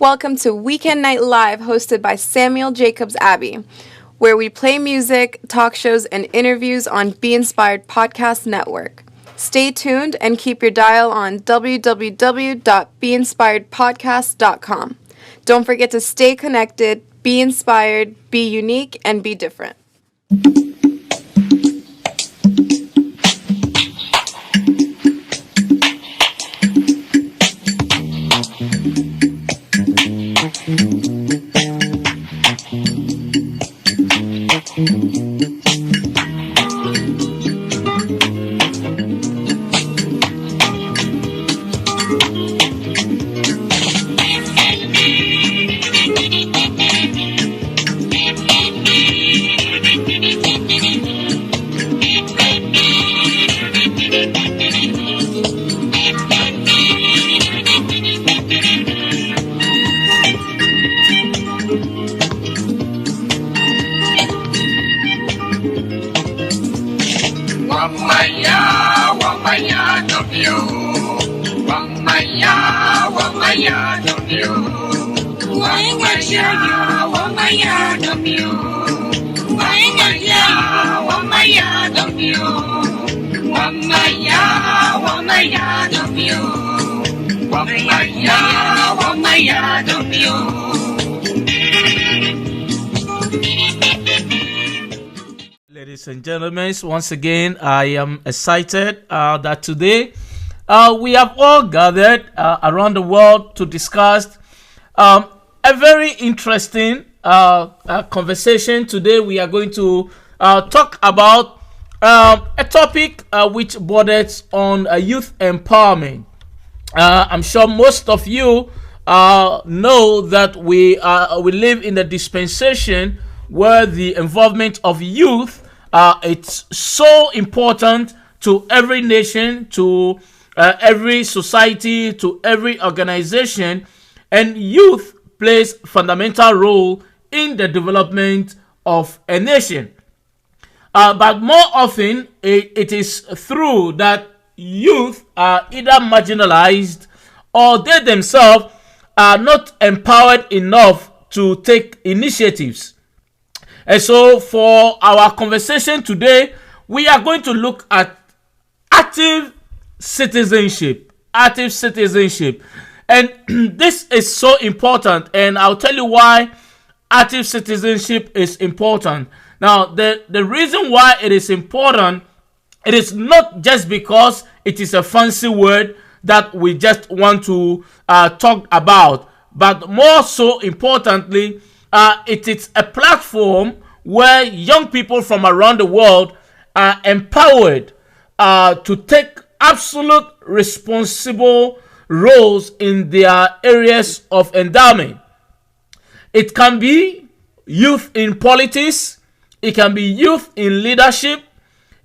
Welcome to Weekend Night Live, hosted by Samuel Jacobs Abbey, where we play music, talk shows, and interviews on Be Inspired Podcast Network. Stay tuned and keep your dial on www.beinspiredpodcast.com. Don't forget to stay connected, be inspired, be unique, and be different. Ladies and gentlemen, once again, I am excited that today we have all gathered around the world to discuss a very interesting conversation. Today we are going to talk about a topic which borders on youth empowerment. I'm sure most of you know that we live in a dispensation where the involvement of youth it's so important to every nation, to every society, to every organization, and youth plays fundamental role in the development of a nation. But more often, it is through that youth are either marginalized or they themselves are not empowered enough to take initiatives. And so for our conversation today, we are going to look at active citizenship. And this is so important, and I'll tell you why active citizenship is important. Now, the reason why it is important, it is not just because it is a fancy word that we just want to talk about, but more so importantly, it is a platform where young people from around the world are empowered to take absolute responsible roles in their areas of endowment. It can be youth in politics, it can be youth in leadership,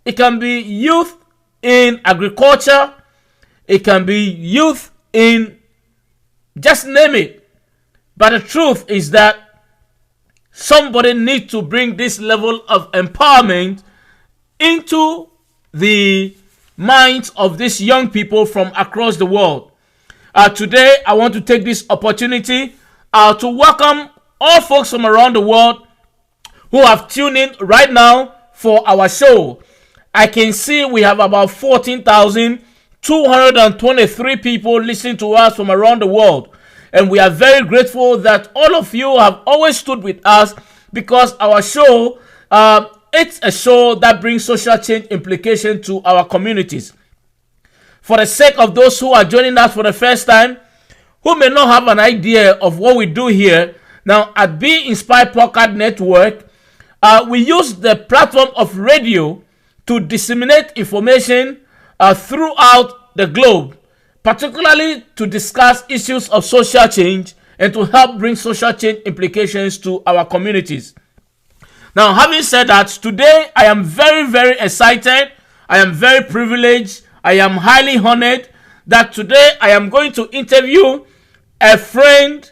it can be youth in agriculture, it can be youth in just name it. But the truth is that somebody needs to bring this level of empowerment into the minds of these young people from across the world. Today, I want to take this opportunity to welcome all folks from around the world who have tuned in right now for our show. I can see we have about 14,223 people listening to us from around the world. And we are very grateful that all of you have always stood with us, because our show, it's a show that brings social change implication to our communities. For the sake of those who are joining us for the first time, who may not have an idea of what we do here, now at Be Inspired Podcast Network, we use the platform of radio to disseminate information throughout the globe, particularly to discuss issues of social change and to help bring social change implications to our communities. Now, having said that, today I am very, very excited. I am very privileged. I am highly honored that today I am going to interview a friend,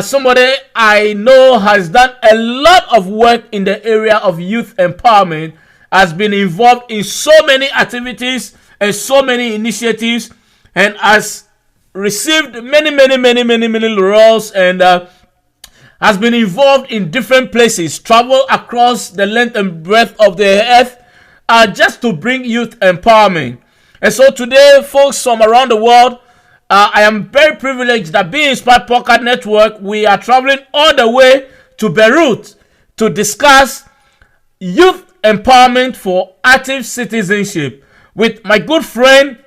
somebody I know has done a lot of work in the area of youth empowerment, has been involved in so many activities and so many initiatives, and has received many laurels and has been involved in different places, travel across the length and breadth of the earth, just to bring youth empowerment. And so today, folks from around the world, I am very privileged that being Inspired Podcast Network, we are traveling all the way to Beirut to discuss youth empowerment for active citizenship with my good friend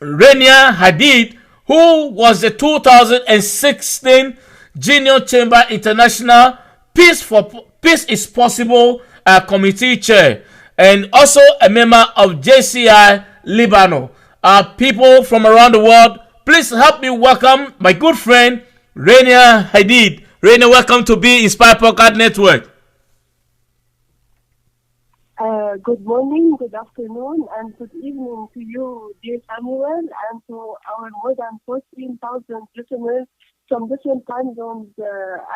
Rania Hadded, who was the 2016 Junior Chamber International Peace is Possible Committee Chair, and also a member of JCI Lebanon. People from around the world, please help me welcome my good friend Rania Hadded. Rania, welcome to Be Inspired Podcast Network. Good morning, good afternoon, and good evening to you, dear Samuel, and to our more than 14,000 listeners from different time zones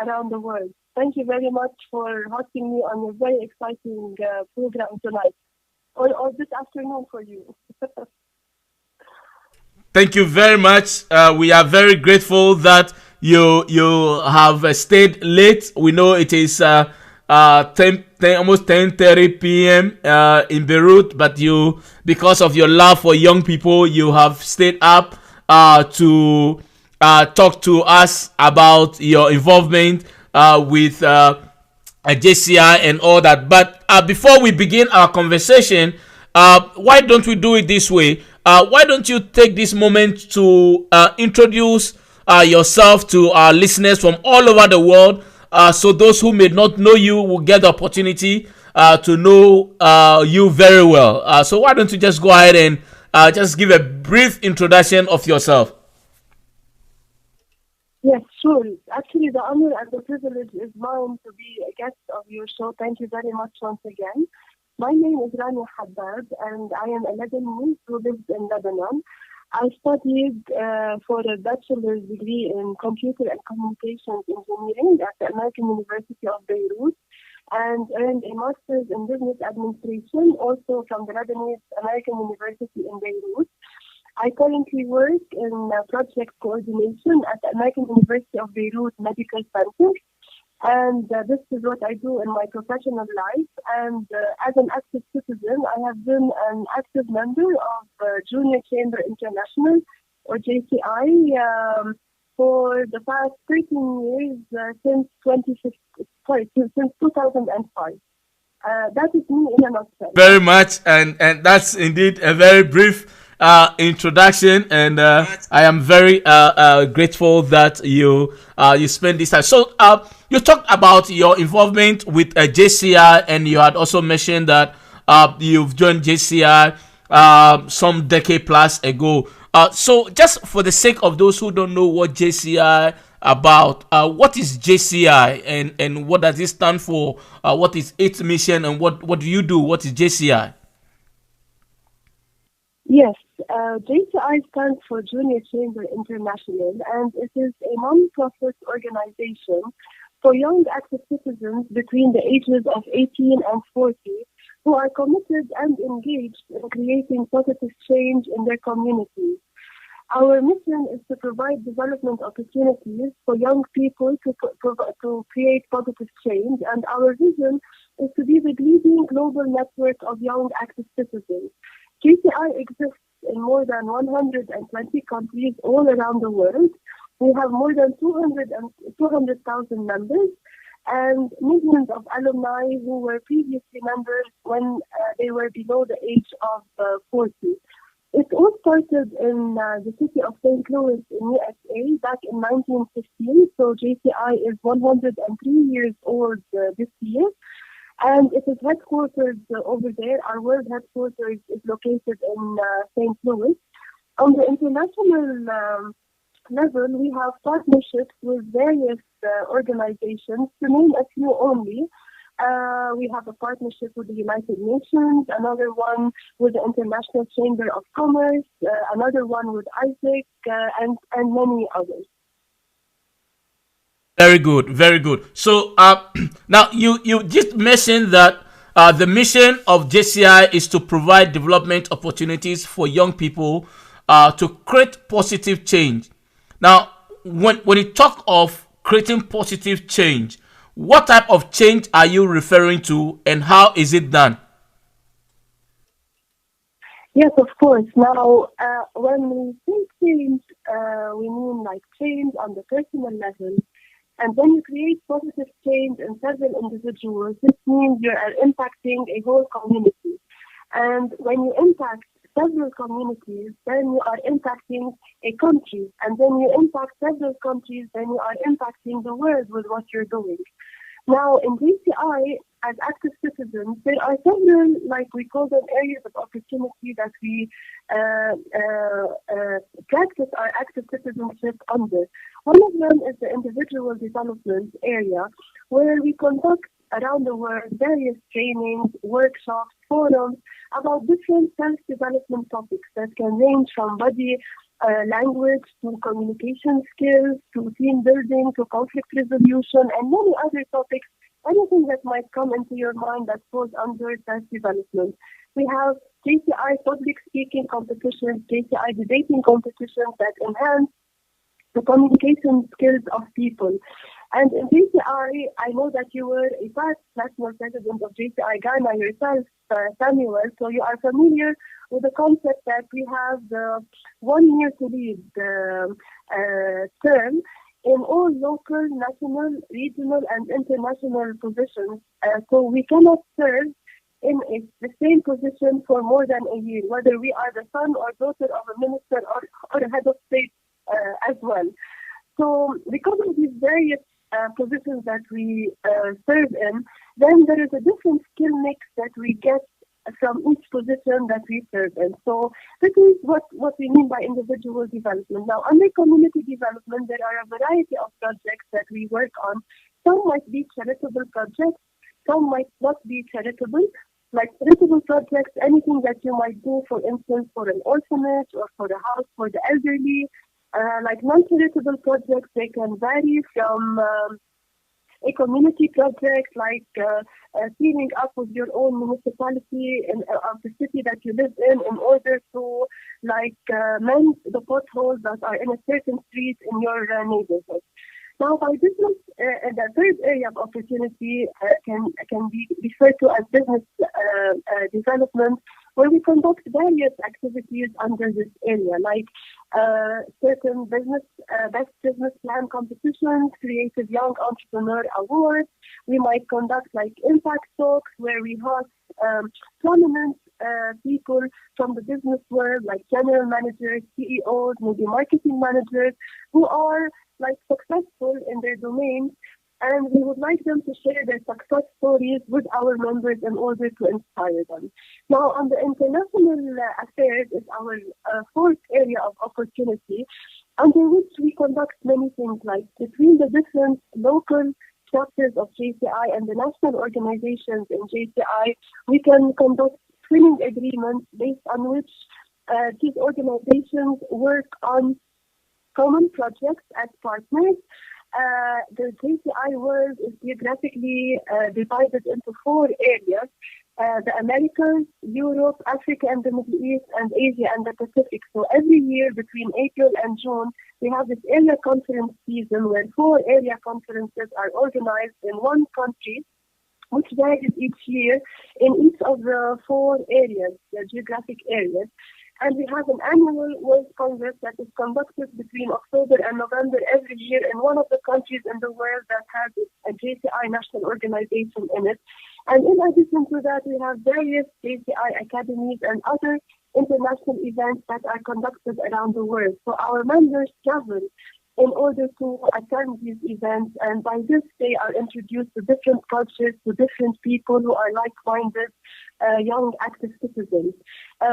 around the world. Thank you very much for hosting me on your very exciting program tonight, or this afternoon for you. Thank you very much. We are very grateful that you have stayed late. We know it is 10, almost 10:30 p.m. In Beirut, but you, because of your love for young people, you have stayed up to talk to us about your involvement with JCI and all that. But before we begin our conversation, why don't we do it this way? Why don't you take this moment to introduce yourself to our listeners from all over the world, so those who may not know you will get the opportunity to know you very well. So why don't you just go ahead and just give a brief introduction of yourself? Yes, sure. Actually, the honor and the privilege is mine to be a guest of your show. Thank you very much once again. My name is Rania Hadded, and I am a Lebanese who lives in Lebanon. I studied for a bachelor's degree in computer and communications engineering at the American University of Beirut, and earned a master's in business administration also from the Lebanese American University in Beirut. I currently work in project coordination at the American University of Beirut Medical Center. And this is what I do in my professional life. And as an active citizen, I have been an active member of Junior Chamber International, or JCI, for the past 13 years, since 2005. That is me in a nutshell. Very much, and that's indeed a very brief introduction, and I am very grateful that you spend this time. So you talked about your involvement with JCI, and you had also mentioned that you've joined JCI some decade plus ago. So just for the sake of those who don't know what JCI about, what is JCI, and what does it stand for? What is its mission, and what do you do? What is JCI? Yes, JCI stands for Junior Chamber International, and it is a non-profit organization for young active citizens between the ages of 18 and 40 who are committed and engaged in creating positive change in their communities. Our mission is to provide development opportunities for young people to create positive change, and our vision is to be the leading global network of young active citizens. JCI exists in more than 120 countries all around the world. We have more than 200,000 members and millions of alumni who were previously members when they were below the age of 40. It all started in the city of St. Louis in USA back in 1915. So JCI is 103 years old this year. And it is headquartered over there. Our world headquarters is located in St. Louis. On the international level, we have partnerships with various organizations, to name a few only. We have a partnership with the United Nations, another one with the International Chamber of Commerce, another one with ISIC, and many others. Very good, very good. So now you just mentioned that the mission of JCI is to provide development opportunities for young people to create positive change. Now, when you talk of creating positive change, what type of change are you referring to, and how is it done? Yes, of course. Now, when we say change, we mean like change on the personal level. And when you create positive change in several individuals, this means you are impacting a whole community. And when you impact several communities, then you are impacting a country. And when you impact several countries, then you are impacting the world with what you're doing. Now, in GCI, as active citizens, there are several, like we call them, areas of opportunity that we practice our active citizenship under. One of them is the individual development area, where we conduct around the world various trainings, workshops, forums about different self-development topics that can range from body language to communication skills to team building to conflict resolution and many other topics, anything that might come into your mind that falls under self-development. We have JCI public speaking competitions, JCI debating competitions that enhance the communication skills of people. And in JCI, I know that you were a past national president of JCI Ghana yourself, Samuel, so you are familiar with the concept that we have the 1 year to lead term in all local, national, regional, and international positions. So we cannot serve in the same position for more than a year, whether we are the son or daughter of a minister or a head of state as well. So because of these various positions that we serve in, then there is a different skill mix that we get from each position that we serve in. So this is what we mean by individual development. Now, under community development, there are a variety of projects that we work on. Some might be charitable projects, some might not be charitable. Like charitable projects, anything that you might do, for instance, for an orphanage or for a house for the elderly. Like non-charitable projects, they can vary from a community project like cleaning up with your own municipality of the city that you live in order to mend the potholes that are in a certain street in your neighborhood. Now, by business, the third area of opportunity can be referred to as business development, where we conduct various activities under this area, like certain best business plan competitions, creative young entrepreneur awards. We might conduct like impact talks where we host prominent people from the business world, like general managers, CEOs, maybe marketing managers, who are like successful in their domain, and we would like them to share their success stories with our members in order to inspire them. Now, on the international affairs is our fourth area of opportunity, under which we conduct many things like between the different local chapters of JCI and the national organizations in JCI, we can conduct twinning agreements based on which these organizations work on common projects as partners. The JCI world is geographically divided into four areas: the Americas, Europe, Africa and the Middle East, and Asia and the Pacific. So every year between April and June, we have this area conference season where 4 area conferences are organized in one country, which varies each year in each of the 4 areas, the geographic areas. And we have an annual World Congress that is conducted between October and November every year in one of the countries in the world that has a JCI national organization in it. And in addition to that, we have various JCI academies and other international events that are conducted around the world. So our members travel in order to attend these events, and by this they are introduced to different cultures, to different people who are like-minded young active citizens.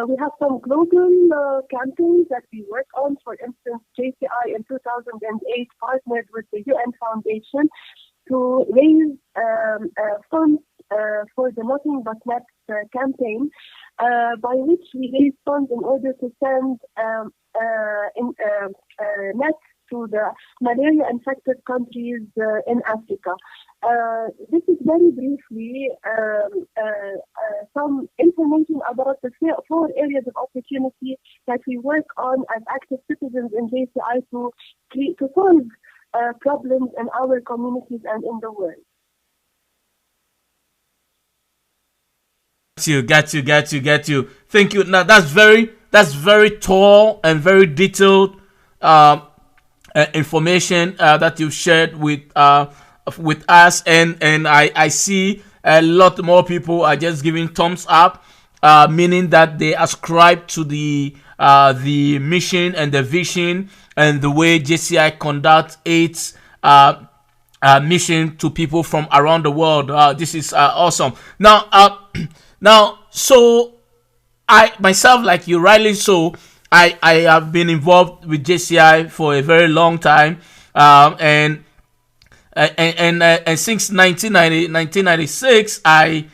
We have some global campaigns that we work on. For instance, JCI in 2008 partnered with the UN Foundation to raise funds for the Nothing But Nets campaign, by which we raise funds in order to send nets to the malaria-infected countries in Africa. This is very briefly some information about the four areas of opportunity that we work on as active citizens in JCI to solve problems in our communities and in the world. Got you. Thank you. Now that's very tall and very detailed information that you've shared with us, and I see a lot more people are just giving thumbs up, meaning that they ascribe to the mission and the vision and the way JCI conducts its mission to people from around the world. This is awesome. Now, so I myself, like you rightly so, I have been involved with JCI for a very long time, and since 1996, I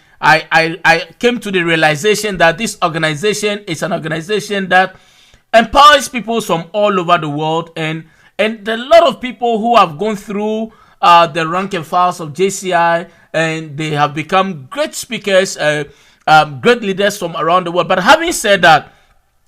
came to the realization that this organization is an organization that empowers people from all over the world, and a lot of people who have gone through the rank and files of JCI, and they have become great speakers, great leaders from around the world. But having said that,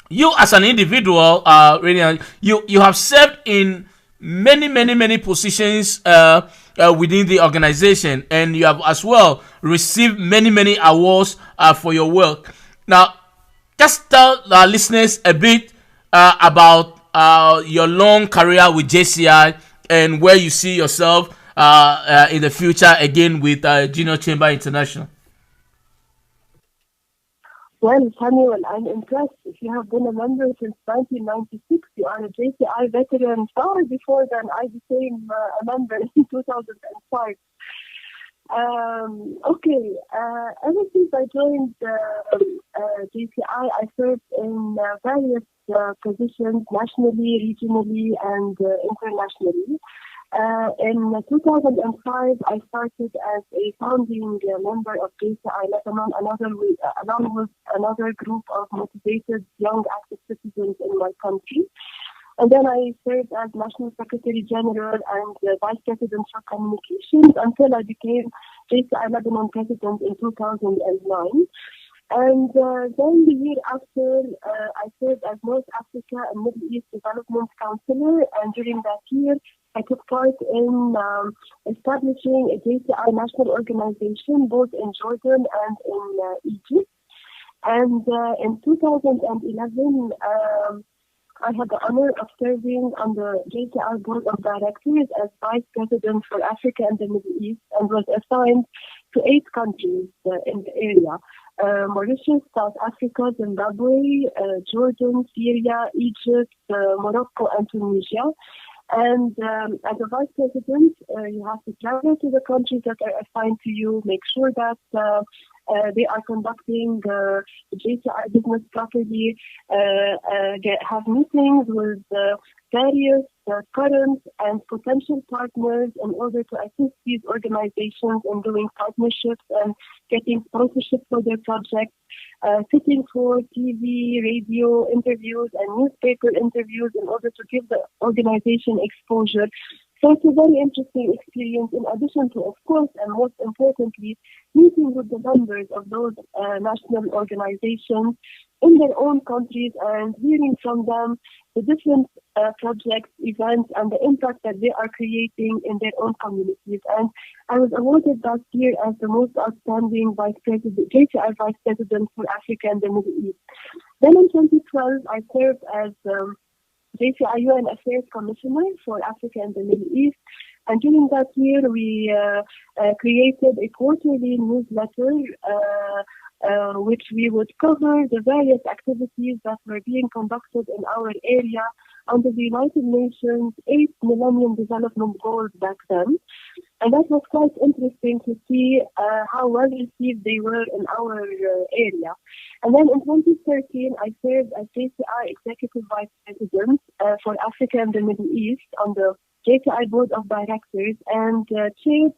you as an individual, Rania, you have served in many positions within the organization, and you have as well received many awards for your work. Now, just tell our listeners a bit about your long career with JCI and where you see yourself in the future again with Junior Chamber International. Well, Samuel, I'm impressed. If you have been a member since 1996, you are a JCI veteran far before then I became a member in 2005. Okay, ever since I joined JCI, I served in various positions nationally, regionally, and internationally. In 2005, I started as a founding member of JCI Lebanon, along with another group of motivated young active citizens in my country. And then I served as National Secretary General and Vice President for Communications until I became JCI Lebanon President in 2009. And then the year after, I served as North Africa and Middle East Development Counselor, and during that year, I took part in establishing a JCI national organization both in Jordan and in Egypt. And in 2011, I had the honor of serving on the JCI Board of Directors as Vice President for Africa and the Middle East, and was assigned to 8 countries in the area. Mauritius, South Africa, Zimbabwe, Jordan, Syria, Egypt, Morocco, and Tunisia. And as a vice president, you have to travel to the countries that are assigned to you, make sure that they are conducting the JCI business properly, have meetings with various current and potential partners in order to assist these organizations in doing partnerships and getting sponsorship for their projects, sitting for TV, radio interviews, and newspaper interviews in order to give the organization exposure. So it's a very interesting experience, in addition to, of course, and most importantly, meeting with the members of those national organizations in their own countries and hearing from them the different projects, events, and the impact that they are creating in their own communities. And I was awarded last year as the most outstanding JCI Vice President for Africa and the Middle East. Then in 2012, I served as JCI UN Affairs Commissioner for Africa and the Middle East. And during that year, we created a quarterly newsletter which we would cover the various activities that were being conducted in our area under the United Nations 8th Millennium Development Goals back then. And that was quite interesting to see how well received they were in our area. And then in 2013, I served as JCI Executive Vice President for Africa and the Middle East on the JCI Board of Directors, and chaired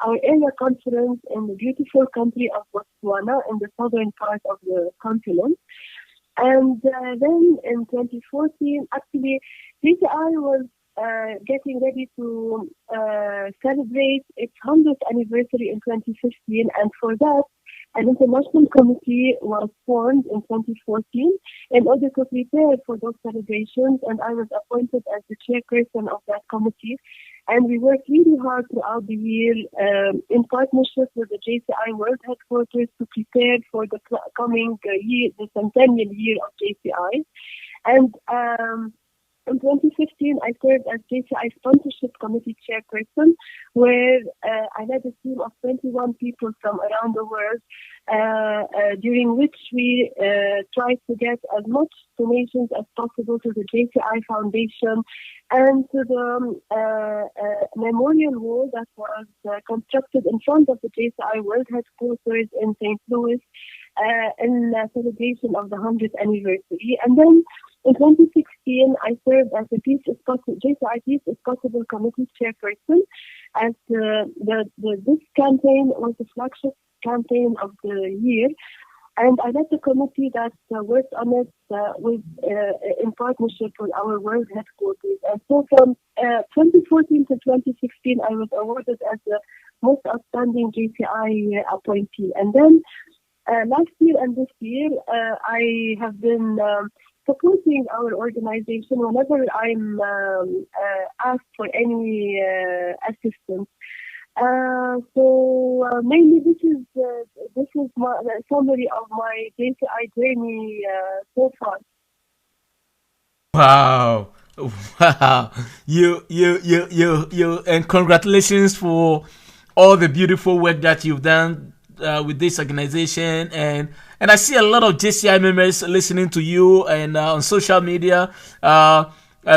our area conference in the beautiful country of Botswana in the southern part of the continent. And then in 2014, actually, JCI was getting ready to celebrate its 100th anniversary in 2015, and for that, an international committee was formed in 2014 in order to prepare for those celebrations, and I was appointed as the chairperson of that committee. And we worked really hard throughout the year in partnership with the JCI World Headquarters to prepare for the coming year, the centennial year of JCI. And in 2015, I served as JCI Sponsorship Committee Chairperson, where I led a team of 21 people from around the world, during which we tried to get as much donations as possible to the JCI Foundation and to the memorial wall that was constructed in front of the JCI World Headquarters in St. Louis in celebration of the 100th anniversary. And then in 2016, I served as the JCI Peace is Possible Committee Chairperson, as this campaign was the flagship campaign of the year. And I led the committee that worked on it in partnership with our world headquarters. And so from 2014 to 2016, I was awarded as the most outstanding JCI appointee. And then last year and this year, I have been supporting our organization whenever I'm asked for any assistance. So mainly this is my summary of my JCI journey so far. Wow. Wow. And congratulations for all the beautiful work that you've done with this organization. And I see a lot of JCI members listening to you, and on social media,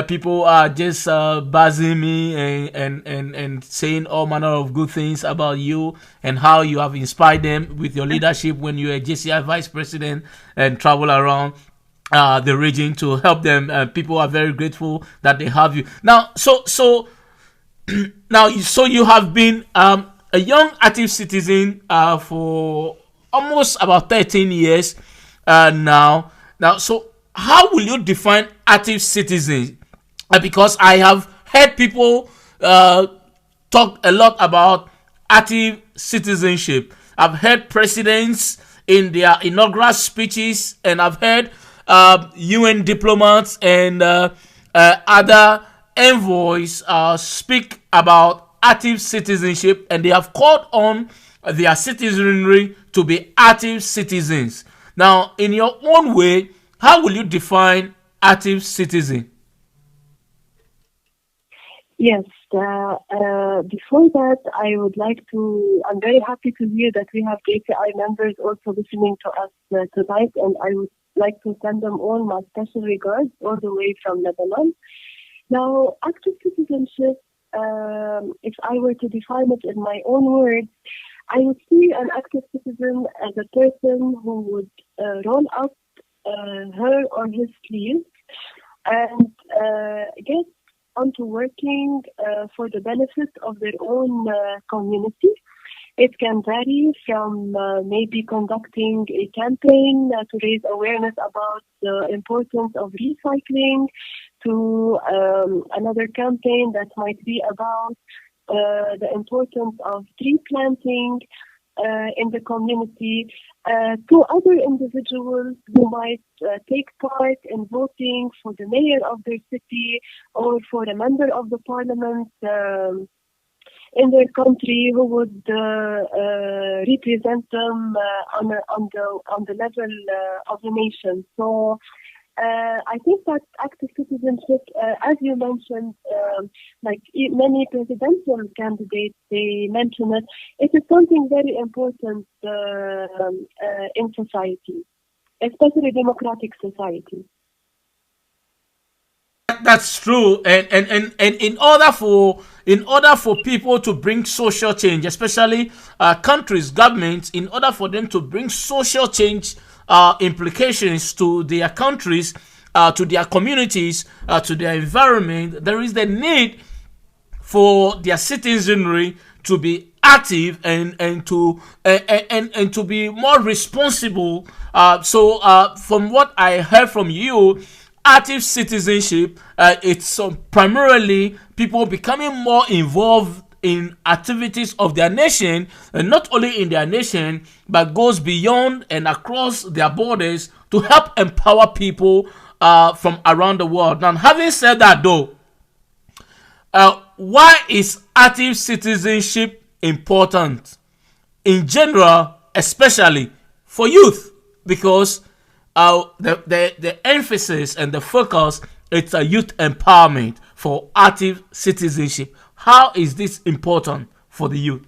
people are just buzzing me and saying all manner of good things about you and how you have inspired them with your leadership when you were JCI vice president and travel around the region to help them. People are very grateful that they have you now. So you have been a young active citizen for almost about 13 years now. So how will you define active citizen? Because I have heard people talk a lot about active citizenship. I've heard presidents in their inaugural speeches, and I've heard UN diplomats and other envoys speak about active citizenship, and they have called on their citizenry to be active citizens. Now, in your own way, how will you define active citizen? Yes. Before that, I'm very happy to hear that we have JCI members also listening to us tonight, and I would like to send them all my special regards all the way from Lebanon. Now, active citizenship, if I were to define it in my own words, I would see an active citizen as a person who would roll up her or his sleeves and get onto working for the benefit of their own community. It can vary from maybe conducting a campaign to raise awareness about the importance of recycling to another campaign that might be about the importance of tree planting in the community, to other individuals who might take part in voting for the mayor of their city or for a member of the parliament in their country who would represent them on the level of the nation. So I think that active citizenship, as you mentioned, like many presidential candidates, they mention it. It is something very important in society, especially democratic society. That's true, and in order for people to bring social change, especially countries, governments, in order for them to bring social change implications to their countries, to their communities, to their environment, there is the need for their citizenry to be active and to be more responsible. So from what I heard from you, active citizenship, it's primarily people becoming more involved in activities of their nation, and not only in their nation, but goes beyond and across their borders to help empower people from around the world. Now, having said that, though, why is active citizenship important in general, especially for youth? Because the emphasis and the focus, it's a youth empowerment for active citizenship. How is this important for the youth?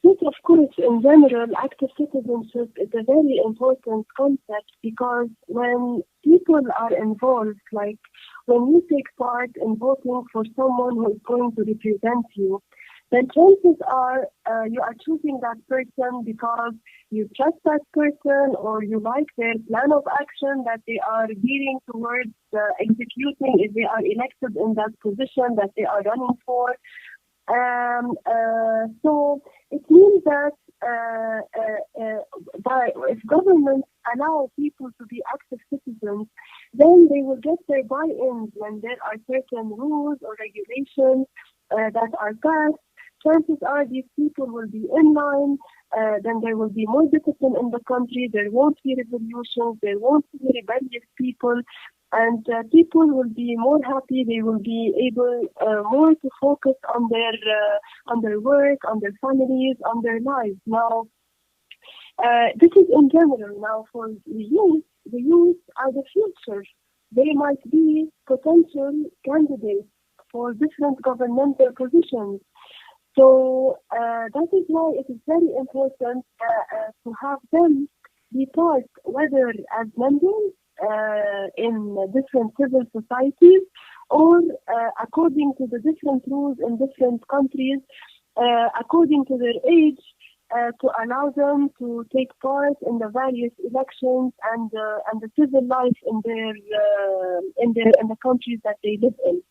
Yes, of course, in general, active citizenship is a very important concept because when people are involved, like when you take part in voting for someone who is going to represent you, then chances are you are choosing that person because you trust that person or you like their plan of action that they are gearing towards executing if they are elected in that position that they are running for. So it means that if governments allow people to be active citizens, then they will get their buy-ins when there are certain rules or regulations that are passed. Chances are these people will be in line, then there will be more discipline in the country, there won't be revolutions, there won't be rebellious people, and people will be more happy, they will be able more to focus on their work, on their families, on their lives. Now, this is in general. Now, for the youth are the future. They might be potential candidates for different governmental positions. So that is why it is very important to have them be part, whether as members in different civil societies or according to the different rules in different countries, according to their age, to allow them to take part in the various elections and the civil life in the countries that they live in.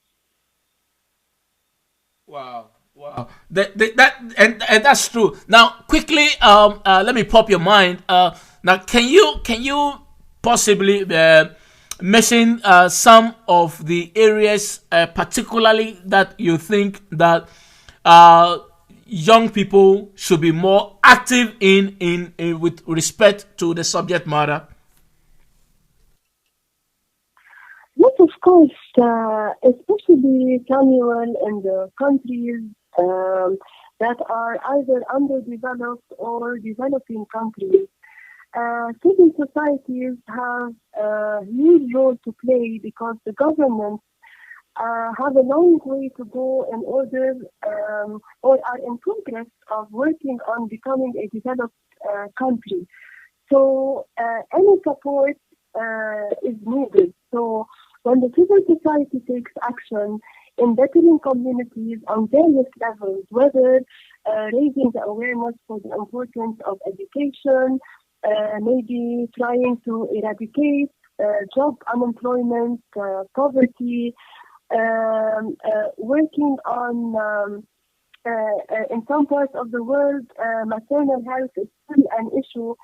Wow. Wow, and that's true. Now, quickly, let me pop your mind. Now, can you possibly mention some of the areas, particularly that you think that young people should be more active in with respect to the subject matter? Yes, of course, especially Samuel in the countries that are either underdeveloped or developing countries. Civil societies have a huge role to play because the governments have a long way to go in order or are in progress of working on becoming a developed country. So any support is needed. So when the civil society takes action in bettering communities on various levels, whether raising the awareness for the importance of education, maybe trying to eradicate job unemployment, poverty, working on in some parts of the world, maternal health is still an issue.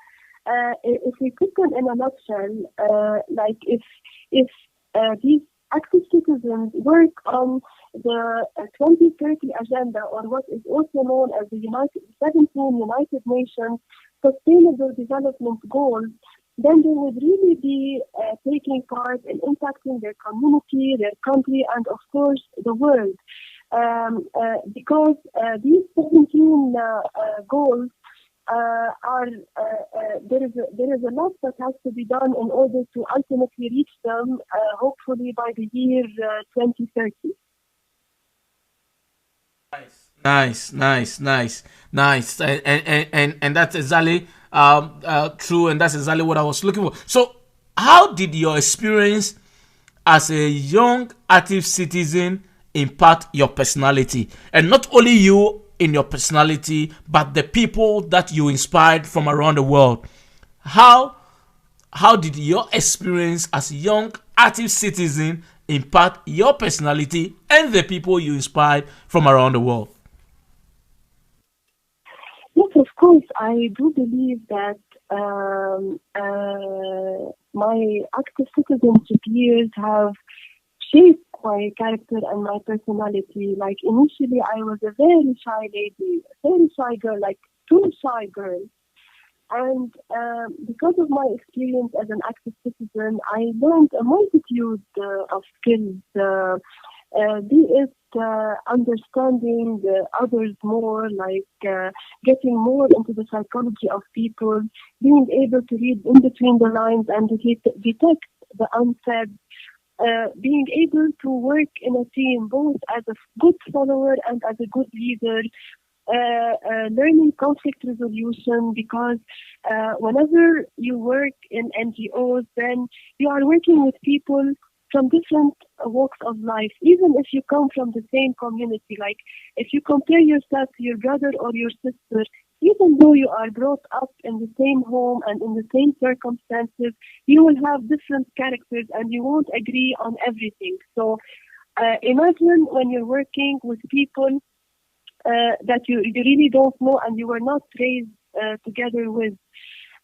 If we put them in a nutshell, like if these active citizens work on the 2030 agenda, or what is also known as the 17 United Nations Sustainable Development Goals, then they would really be taking part in impacting their community, their country, and of course the world. Because these 17 goals there is a lot that has to be done in order to ultimately reach them, hopefully by the year 2030. Nice, and that's exactly true, and that's exactly what I was looking for. So, how did your experience as a young active citizen impact your personality, and not only you in your personality, but the people that you inspired from around the world? How did your experience as a young active citizen impact your personality and the people you inspired from around the world? Yes, of course. I do believe that my active citizenship years have shaped my character and my personality. Like initially, I was a very shy lady, very shy girl, like too shy girl. And because of my experience as an active citizen, I learned a multitude of skills. Be it understanding others more, like getting more into the psychology of people, being able to read in between the lines and detect the unsaid, being able to work in a team both as a good follower and as a good leader, learning conflict resolution, because whenever you work in NGOs, then you are working with people from different walks of life, even if you come from the same community. Like if you compare yourself to your brother or your sister, even though you are brought up in the same home and in the same circumstances, you will have different characters and you won't agree on everything. So imagine when you're working with people that you really don't know and you were not raised together with.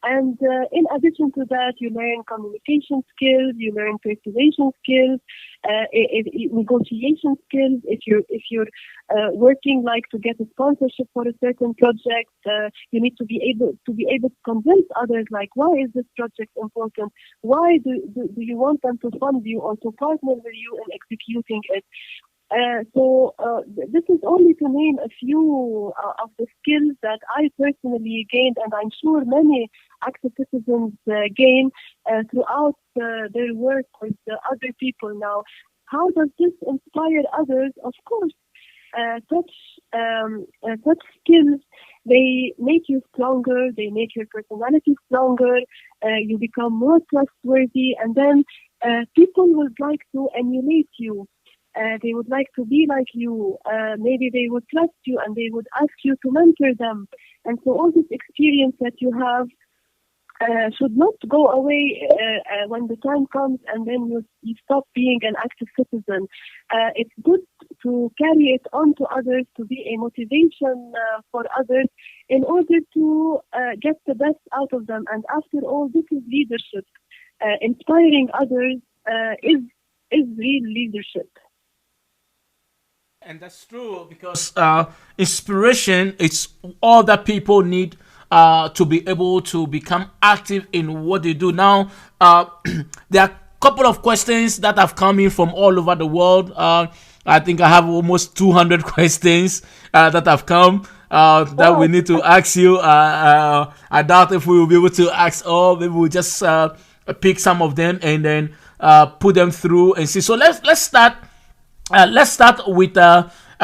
And in addition to that, you learn communication skills, you learn persuasion skills, negotiation skills. If you're working like to get a sponsorship for a certain project, you need to be able to convince others like, why is this project important? Why do you want them to fund you or to partner with you in executing it? This is only to name a few of the skills that I personally gained, and I'm sure many active citizens gain throughout their work with other people. Now, how does this inspire others? Of course, such skills, they make you stronger, they make your personality stronger, you become more trustworthy, and then people would like to emulate you. They would like to be like you. Maybe they would trust you and they would ask you to mentor them. And so all this experience that you have should not go away when the time comes and then you stop being an active citizen. It's good to carry it on to others, to be a motivation for others in order to get the best out of them. And after all, this is leadership. Inspiring others is real leadership. And that's true because inspiration is all that people need to be able to become active in what they do. Now, there are a couple of questions that have come in from all over the world. I think I have almost 200 questions that have come that we need to ask you. I doubt if we will be able to ask all. Maybe we'll just pick some of them and then put them through and see. So let's start. Let's start with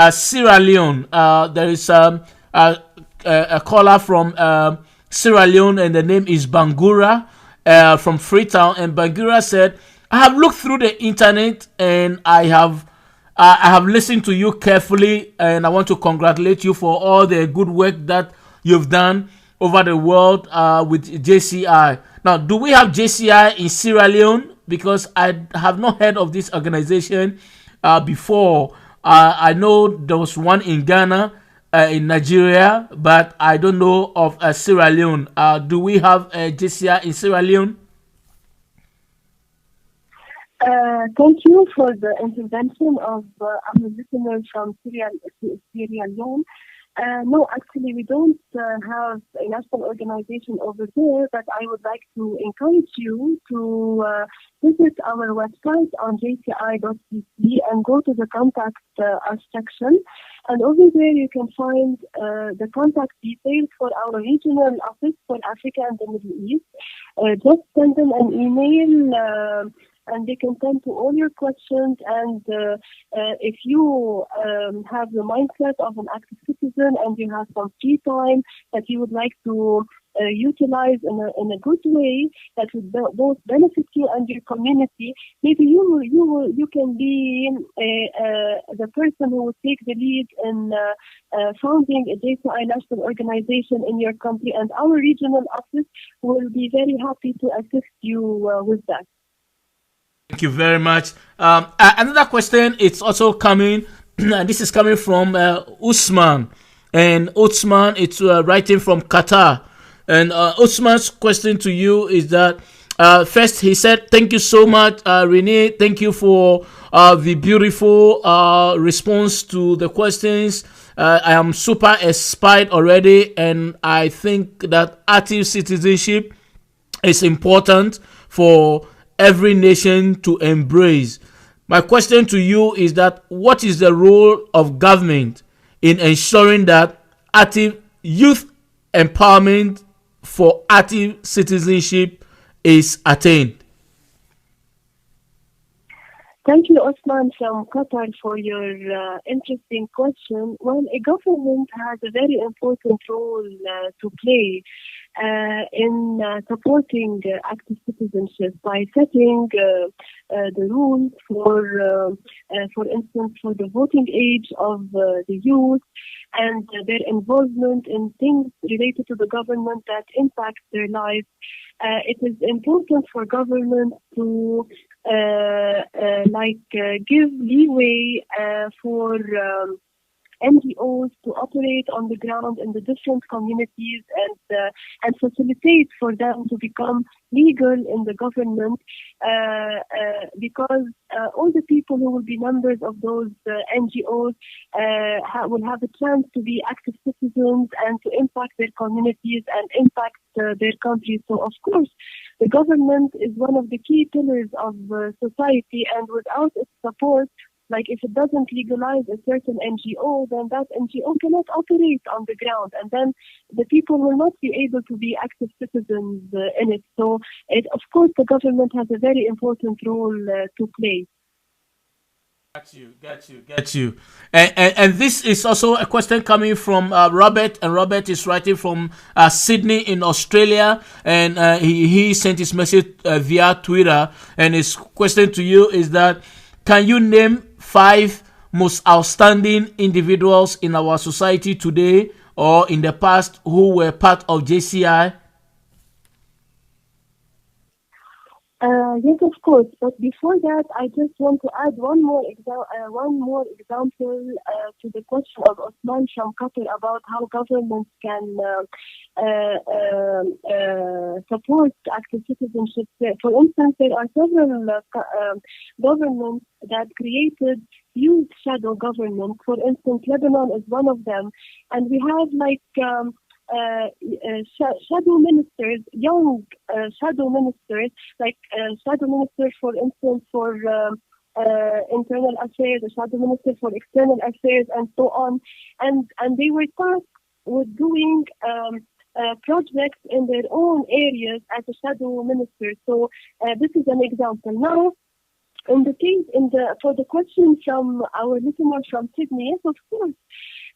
Sierra Leone. There is a caller from Sierra Leone, and the name is Bangura from Freetown. And Bangura said, "I have looked through the internet, and I have listened to you carefully, and I want to congratulate you for all the good work that you've done over the world with JCI. Now, do we have JCI in Sierra Leone? Because I have not heard of this organization before. I know there was one in Ghana, in Nigeria, but I don't know of Sierra Leone. Do we have JCI in Sierra Leone?" Thank you for the intervention of our listeners from Sierra Leone. No, actually, we don't have a national organization over there, but I would like to encourage you to visit our website on jci.cc and go to the contact us section. And over there, you can find the contact details for our regional office for Africa and the Middle East. Just send them an email and they can tend to all your questions. And if you have the mindset of an active citizen and you have some free time that you would like to utilize in a good way that would both benefit you and your community, maybe you can be the person who will take the lead in founding a JCI national organization in your country, and our regional office will be very happy to assist you with that. Thank you very much. Another question, it's also coming, and this is coming from Usman. And Usman, it's writing from Qatar. And Usman's question to you is that first he said, "Thank you so much, Renee. Thank you for the beautiful response to the questions. I am super inspired already, and I think that active citizenship is important for every nation to embrace. My question to you is that what is the role of government in ensuring that active youth empowerment for active citizenship is attained?" Thank you, Osman from Qatar, for your interesting question. Well, a government has a very important role to play in supporting active citizenship by setting the rules for instance, for the voting age of the youth and their involvement in things related to the government that impact their lives. It is important for government to give leeway for NGOs to operate on the ground in the different communities and facilitate for them to become legal in the government because all the people who will be members of those NGOs will have a chance to be active citizens and to impact their communities and impact their countries. So, of course, the government is one of the key pillars of society, and without its support, like if it doesn't legalize a certain NGO, then that NGO cannot operate on the ground, and then the people will not be able to be active citizens in it. So, of course, the government has a very important role to play. Get you. And this is also a question coming from Robert, and Robert is writing from Sydney in Australia, and he sent his message via Twitter, and his question to you is that, can you name 5 most outstanding individuals in our society today or in the past who were part of JCI? Yes, of course. But before that, I just want to add one more example to the question of Osman from Qatar about how governments can support active citizenship. For instance, there are several governments that created youth shadow government. For instance, Lebanon is one of them, and we have shadow ministers, young shadow ministers, shadow minister, for instance, for internal affairs, a shadow minister for external affairs, and so on. And they were tasked with doing projects in their own areas as a shadow minister. So this is an example. Now, for the question from our listener from Sydney, yes, of course.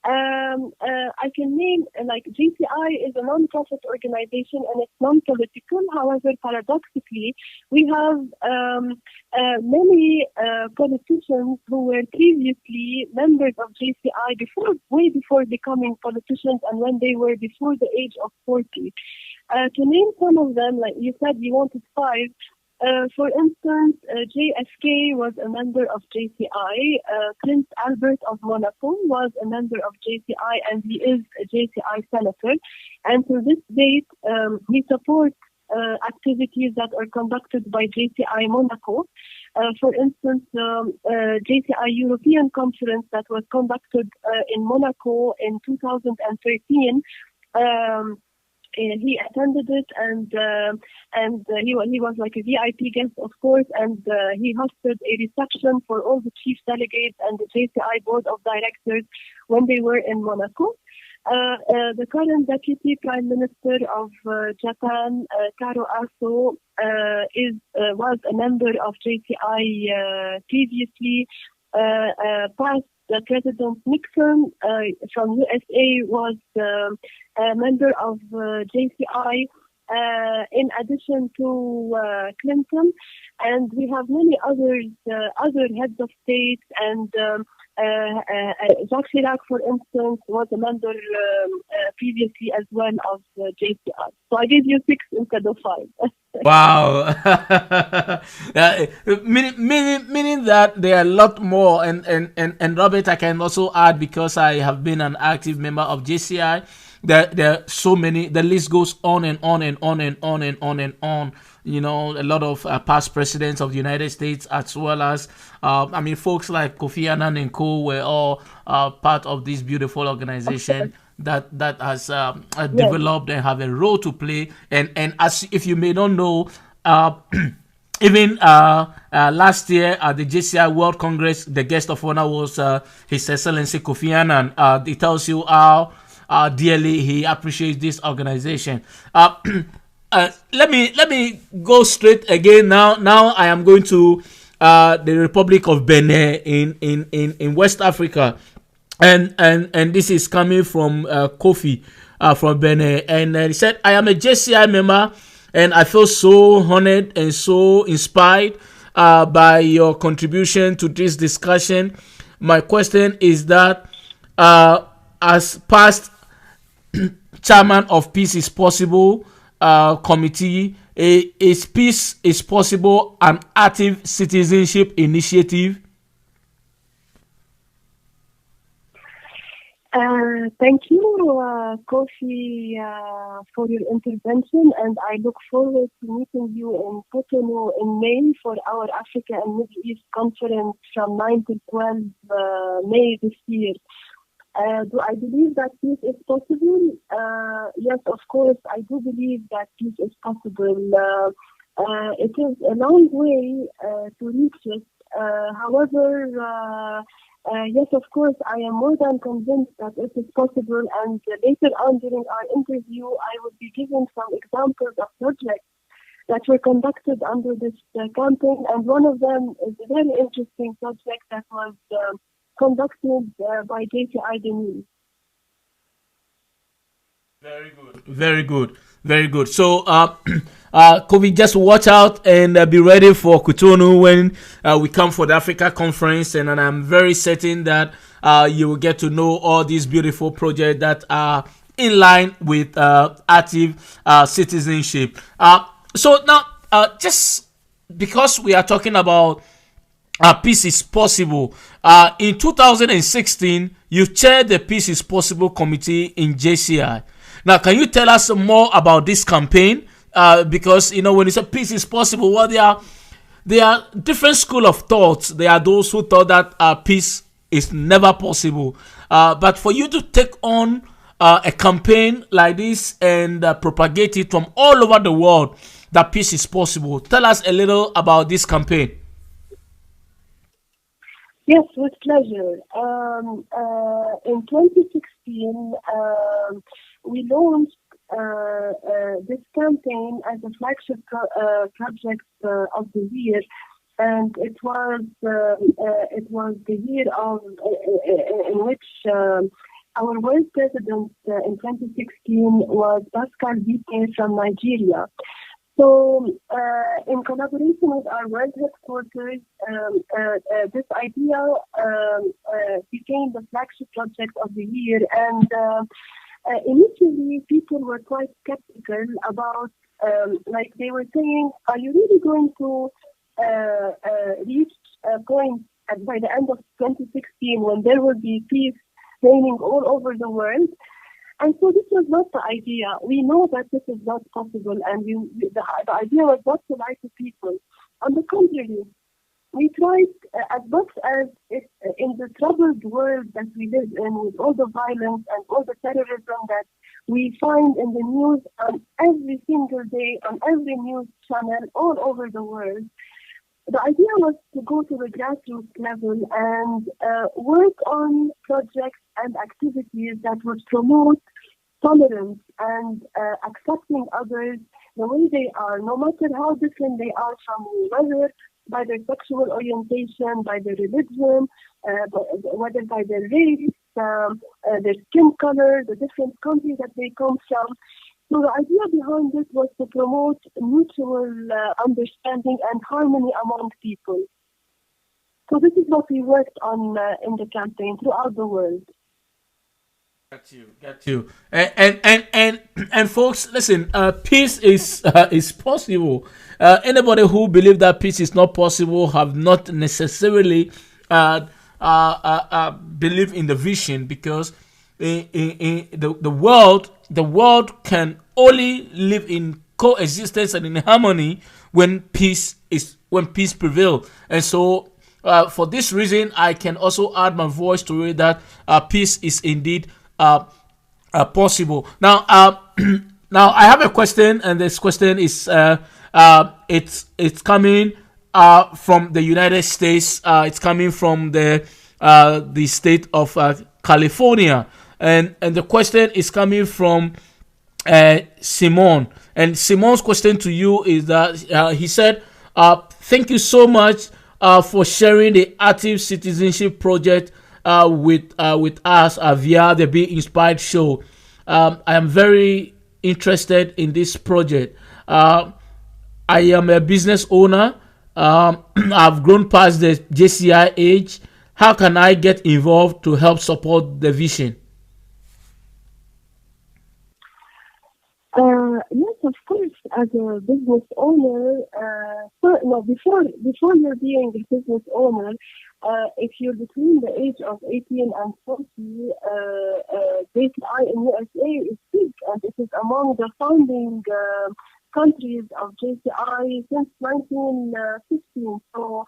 I can name, GCI is a non-profit organization and it's non-political. However, paradoxically, we have many politicians who were previously members of GCI way before becoming politicians and when they were before the age of 40. To name some of them, like you said, you wanted 5. For instance, JFK was a member of JCI. Prince Albert of Monaco was a member of JCI, and he is a JCI senator. And to this date, he supports activities that are conducted by JCI Monaco. For instance, JCI European Conference that was conducted in Monaco in 2013. He attended it, and he was like a VIP guest, of course, and he hosted a reception for all the chief delegates and the JCI board of directors when they were in Monaco. The current deputy prime minister of Japan, Taro Aso, was a member of JCI previously. Past President Nixon from USA was a member of JCI, in addition to Clinton, and we have many others, other heads of state, and Jacques Chirac, for instance, was a member previously as well of JCI. So I gave you 6 instead of 5. Wow. Meaning that there are a lot more, and Robert, I can also add, because I have been an active member of JCI, there are so many. The list goes on and on and on and on and on and on. You know, a lot of past presidents of the United States, as well as folks like Kofi Annan and co, were all part of this beautiful organization that has Yes. developed and have a role to play. And as if you may not know, uh, even last year at the JCI World Congress, the guest of honor was His Excellency Kofi Annan. It tells you how dearly he appreciates this organization. Let me go straight again. Now I am going to the Republic of Benin in West Africa, and this is coming from Kofi from Benin, and he said, "I am a JCI member, and I feel so honored and so inspired by your contribution to this discussion. My question is that as past chairman of Peace is Possible committee, is Peace is Possible an active citizenship initiative?" Thank you, Kofi, for your intervention, and I look forward to meeting you in Cotonou in May for our Africa and Middle East conference from 9 to 12 May this year. Do I believe that peace is possible? Yes, of course, I do believe that peace is possible. It is a long way to reach it. However, yes, of course, I am more than convinced that it is possible, and later on during our interview, I will be giving some examples of projects that were conducted under this campaign, and one of them is a very interesting project that was conducted by JCI Benin. Very good. Very good. Very good. So, Kobe, just watch out and be ready for Cotonou when we come for the Africa conference. And I'm very certain that you will get to know all these beautiful projects that are in line with active citizenship. So now, just because we are talking about Peace is Possible, in 2016, you chaired the Peace is Possible committee in JCI. Now, can you tell us more about this campaign? Because, you know, when you say peace is possible, well, there are different school of thoughts. There are those who thought that peace is never possible. But for you to take on a campaign like this and propagate it from all over the world, that peace is possible. Tell us a little about this campaign. Yes, with pleasure. In 2016, we launched this campaign as a flagship project of the year, and it was the year of in which our world president in 2016 was Pascal Vique from Nigeria. So, in collaboration with our world headquarters, this idea became the flagship project of the year. And initially, people were quite skeptical about, like they were saying, are you really going to reach a point by the end of 2016 when there will be peace reigning all over the world? And so this was not the idea. We know that this is not possible, and the idea was not to lie to people. On the contrary, we tried as much as in the troubled world that we live in, with all the violence and all the terrorism that we find in the news on every single day, on every news channel all over the world. The idea was to go to the grassroots level and work on projects and activities that would promote tolerance and accepting others the way they are, no matter how different they are from you, whether by their sexual orientation, by their religion, whether by their race, their skin color, the different countries that they come from. So the idea behind this was to promote mutual understanding and harmony among people. So this is what we worked on in the campaign throughout the world. Got you. And folks, listen. Peace is possible. Anybody who believe that peace is not possible have not necessarily believe in the vision, because the world can only live in coexistence and in harmony when peace prevails. And so, for this reason, I can also add my voice to it that peace is indeed possible. Now, now I have a question, and this question is it's coming from the United States. It's coming from the state of California, and the question is coming from Simon. And Simon's question to you is that he said, "Thank you so much for sharing the Active Citizenship project with us via the Be Inspired show. I am very interested in this project. I am a business owner. I've grown past the JCI age. How can I get involved to help support the vision?" Yes, of course. As a business owner, before you're being a business owner, if you're between the age of 18 and 40, JCI in USA is big, and it is among the founding countries of JCI since 1915. So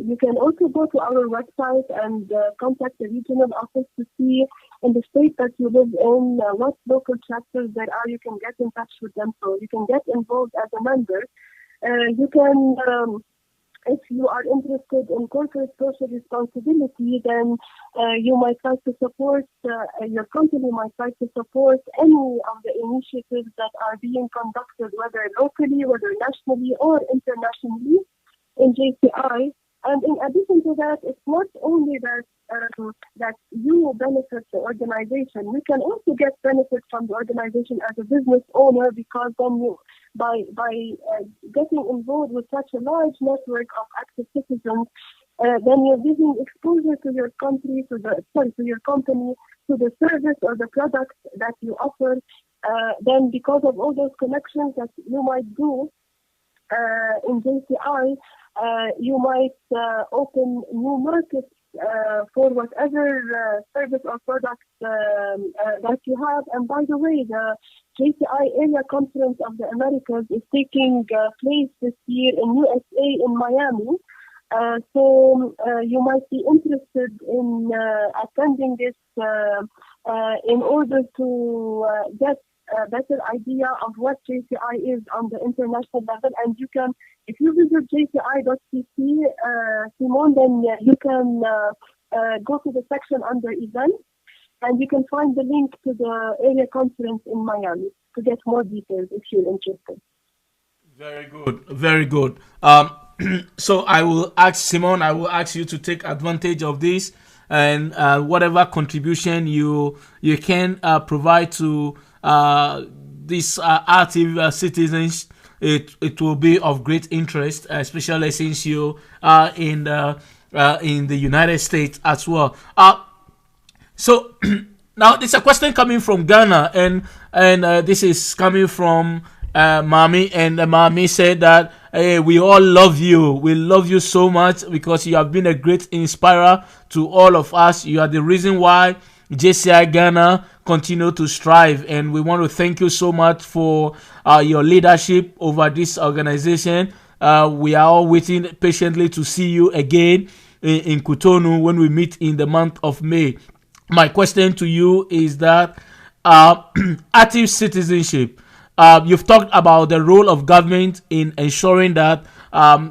you can also go to our website and contact the regional office to see in the state that you live in what local chapters there are. You can get in touch with them, so you can get involved as a member. You can, if you are interested in corporate social responsibility, then you might like to support, your company might like to support any of the initiatives that are being conducted, whether locally, whether nationally, or internationally in JCI. And in addition to that, it's not only that that you benefit the organization. You can also get benefit from the organization as a business owner, because then you, by getting involved with such a large network of active citizens, then you're giving exposure to your country, to your company, to the service or the product that you offer. Then, because of all those connections that you might do in JCI, you might open new markets for whatever service or product that you have. And by the way, the JCI Area Conference of the Americas is taking place this year in USA in Miami. So you might be interested in attending this in order to get a better idea of what JCI is on the international level. And you can, if you visit jci.cc, Simone, then you can go to the section under events, and you can find the link to the area conference in Miami to get more details if you're interested. Very good, very good. So I will ask Simone, I will ask you to take advantage of this, and whatever contribution you can provide to these active citizens, it will be of great interest, especially since you are in the United States as well. So now there's a question coming from Ghana, and this is coming from Mami, and Mami said that, hey, we all love you. We love you so much because you have been a great inspirer to all of us. You are the reason why JCI Ghana continue to strive, and we want to thank you so much for your leadership over this organization. We are all waiting patiently to see you again in Cotonou when we meet in the month of May. My question to you is that active citizenship. You've talked about the role of government in ensuring that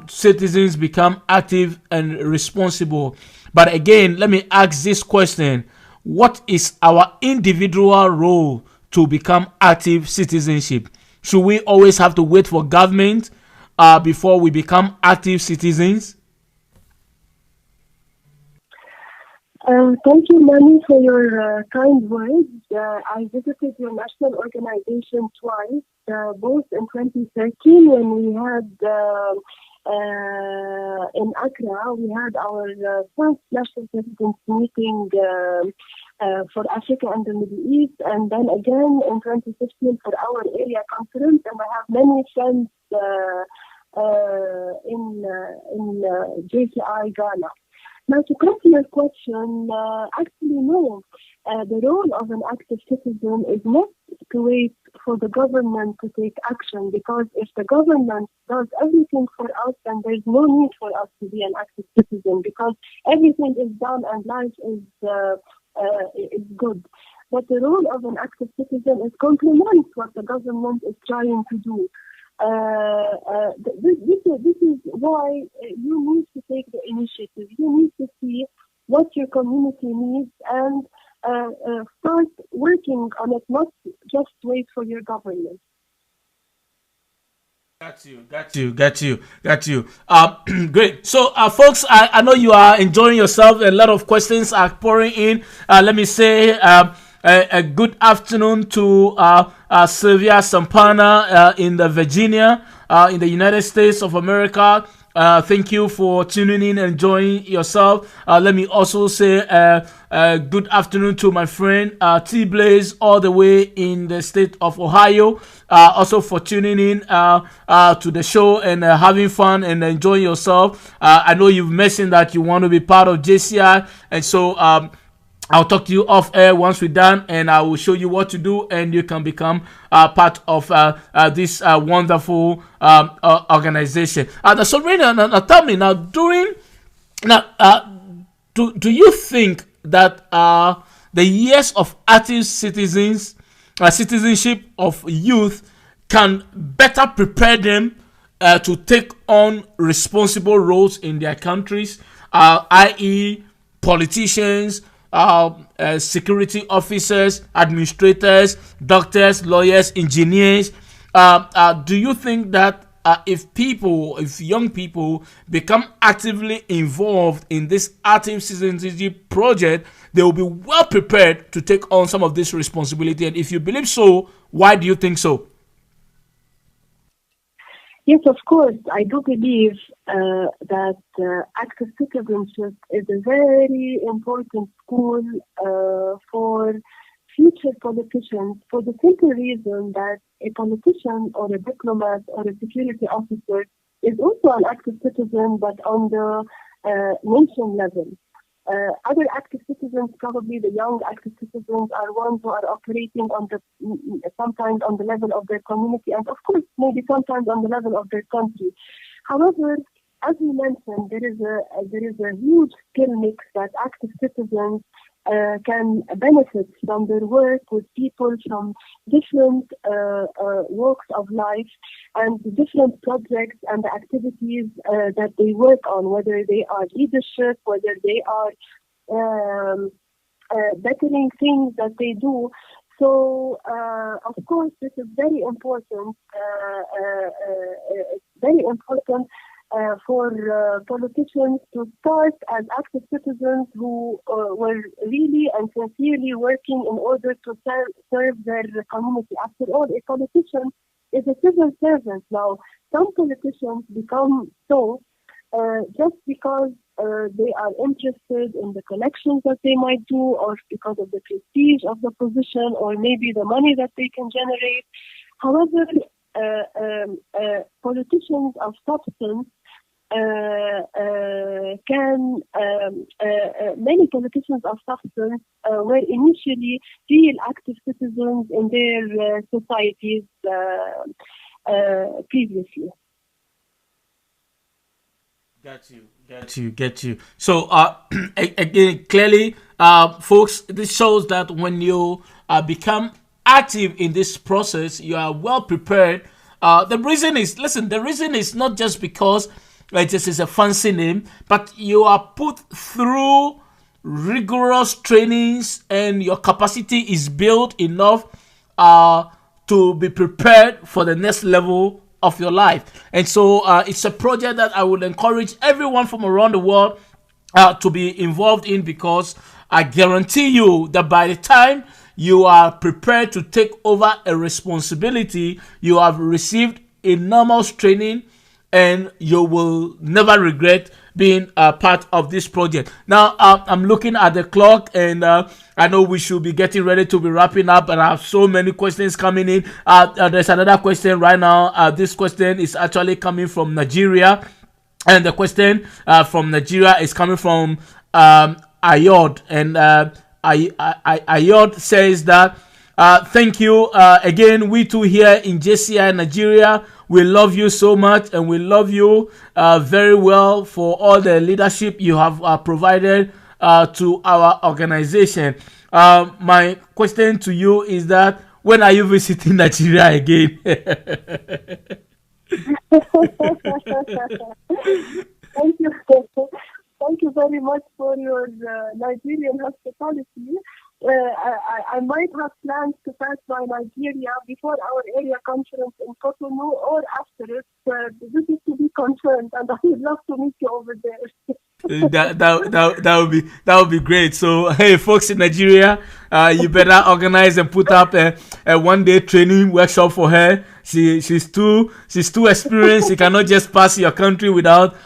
citizens become active and responsible. But again, let me ask this question. What is our individual role to become active citizenship? Should we always have to wait for government before we become active citizens? Thank you, Manny, for your kind words. I visited your national organization twice, both in 2013 when we had in Accra, we had our first national citizens meeting for Africa and the Middle East, and then again in 2015 for our area conference. And I have many friends in JCI Ghana. Now, to come to your question, actually, no. the role of an active citizen is not to wait for the government to take action, because if the government does everything for us, then there's no need for us to be an active citizen, because everything is done and life is good. But the role of an active citizen is complement what the government is trying to do. This is why you need to take the initiative. You need to see what your community needs and start working on it, not just wait for your government. Got you. Great. So, folks, I know you are enjoying yourself. A lot of questions are pouring in. Let me say a good afternoon to Sylvia Sampana in the Virginia, in the United States of America. Thank you for tuning in and enjoying yourself. Let me also say good afternoon to my friend T Blaze, all the way in the state of Ohio. Also for tuning in to the show and having fun and enjoying yourself. I know you've mentioned that you want to be part of JCI, and so I'll talk to you off air once we're done, and I will show you what to do, and you can become part of this wonderful organization. So, Rania, now tell me now, do you think that the years of active citizenship of youth can better prepare them to take on responsible roles in their countries, i.e., politicians, security officers, administrators, doctors, lawyers, engineers? Do you think that if young people become actively involved in this active citizenship project, they will be well prepared to take on some of this responsibility? And if you believe so, why do you think so? Yes, of course. I do believe that active citizenship is a very important school for future politicians, for the simple reason that a politician or a diplomat or a security officer is also an active citizen, but on the nation level. Other active citizens, probably the young active citizens, are ones who are operating on the sometimes on the level of their community, and of course maybe sometimes on the level of their country. However, as we mentioned, there is a huge skill mix that active citizens can benefit from their work with people from different walks of life and different projects and activities that they work on, whether they are leadership, whether they are bettering things that they do. So, of course, this is very important. It's very important for politicians to start as active citizens who were really and sincerely working in order to serve their community. After all, a politician is a civil servant. Now, some politicians become so just because they are interested in the connections that they might do, or because of the prestige of the position, or maybe the money that they can generate. However, politicians of substance many politicians of substance were initially real active citizens in their societies previously. Get you. So, again, clearly, folks, this shows that when you become active in this process, you are well prepared. The reason is not just because this is a fancy name, but you are put through rigorous trainings and your capacity is built enough to be prepared for the next level of your life. And so it's a project that I would encourage everyone from around the world to be involved in, because I guarantee you that by the time you are prepared to take over a responsibility, you have received enormous training and you will never regret being a part of this project. Now, I'm looking at the clock, and I know we should be getting ready to be wrapping up, and I have so many questions coming in. There's another question right now. This question is actually coming from Nigeria, and the question from Nigeria is coming from Ayod, and Ayod says that thank you again. We too here in JCI Nigeria, we love you so much, and we love you very well for all the leadership you have provided to our organization. My question to you is that when are you visiting Nigeria again? Thank you. Thank you very much for your Nigerian hospitality. I might have plans to pass by Nigeria before our area conference in Cotonou or after it. This is to be confirmed, and I would love to meet you over there. That would be great. So hey, folks in Nigeria, you better organize and put up a 1 day training workshop for her. She's too experienced. You cannot just pass your country without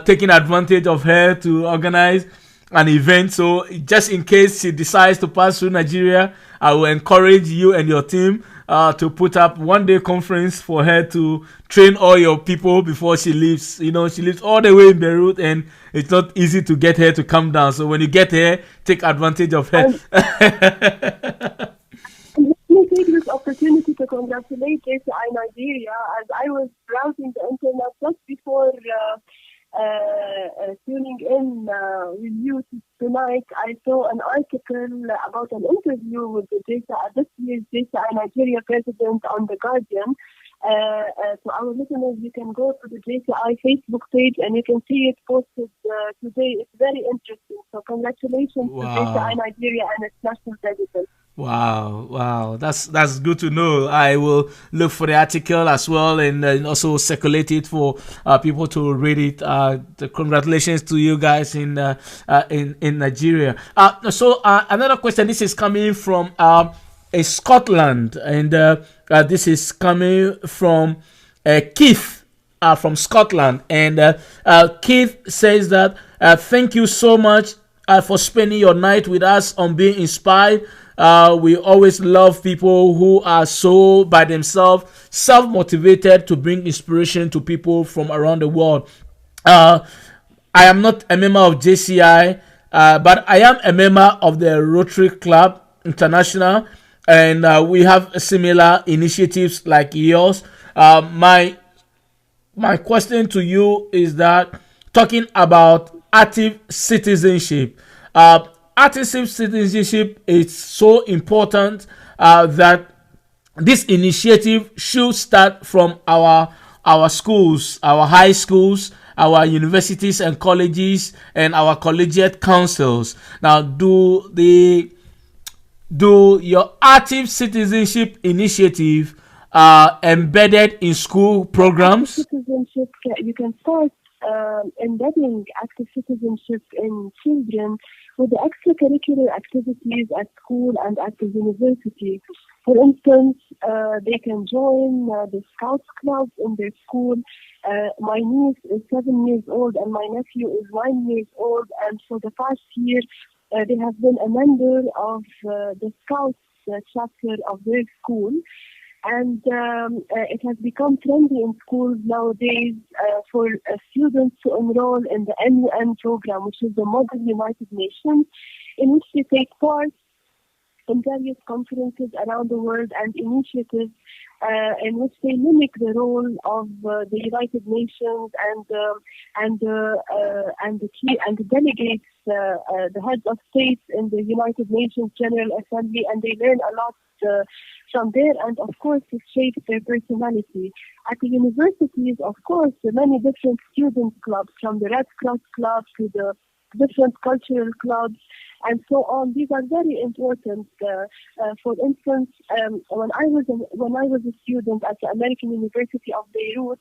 taking advantage of her to organize an event. So just in case she decides to pass through Nigeria, I will encourage you and your team to put up 1 day conference for her to train all your people before she leaves. You know, she lives all the way in Beirut, and it's not easy to get her to come down. So when you get here, take advantage of her. Let me take this opportunity to congratulate JCI Nigeria, as I was browsing the internet just before tuning in with you tonight. I saw an article about an interview with the this year's JCI Nigeria president on The Guardian. To our listeners, you can go to the JCI Facebook page and you can see it posted today. It's very interesting. So congratulations to JCI Nigeria and its national president. Wow, that's good to know. I will look for the article as well, and also circulate it for people to read it. Congratulations to you guys in Nigeria. So another question. This is coming from Scotland, and this is coming from Keith from Scotland, and Keith says that thank you so much for spending your night with us on Being Inspired. We always love people who are so by themselves, self-motivated to bring inspiration to people from around the world. I am not a member of JCI, but I am a member of the Rotary Club International, and we have similar initiatives like yours. My question to you is that, talking about active citizenship, active citizenship is so important that this initiative should start from our schools, our high schools, our universities and colleges, and our collegiate councils. Now, do your active citizenship initiative embedded in school programs? Citizenship, you can start embedding active citizenship in children with the extracurricular activities at school and at the university. For instance, they can join the Scouts clubs in their school. My niece is 7 years old and my nephew is 9 years old, and for the past year they have been a member of the Scouts chapter of their school. And it has become trendy in schools nowadays for students to enroll in the MUN program, which is the Model United Nations, in which they take part in various conferences around the world and initiatives in which they mimic the role of the United Nations and the delegates, the heads of states in the United Nations General Assembly, and they learn a lot from there, and of course it shapes their personality. At the universities, of course, the many different student clubs, from the Red Cross Club to the different cultural clubs and so on. These are very important. For instance, when I was a student at the American University of Beirut,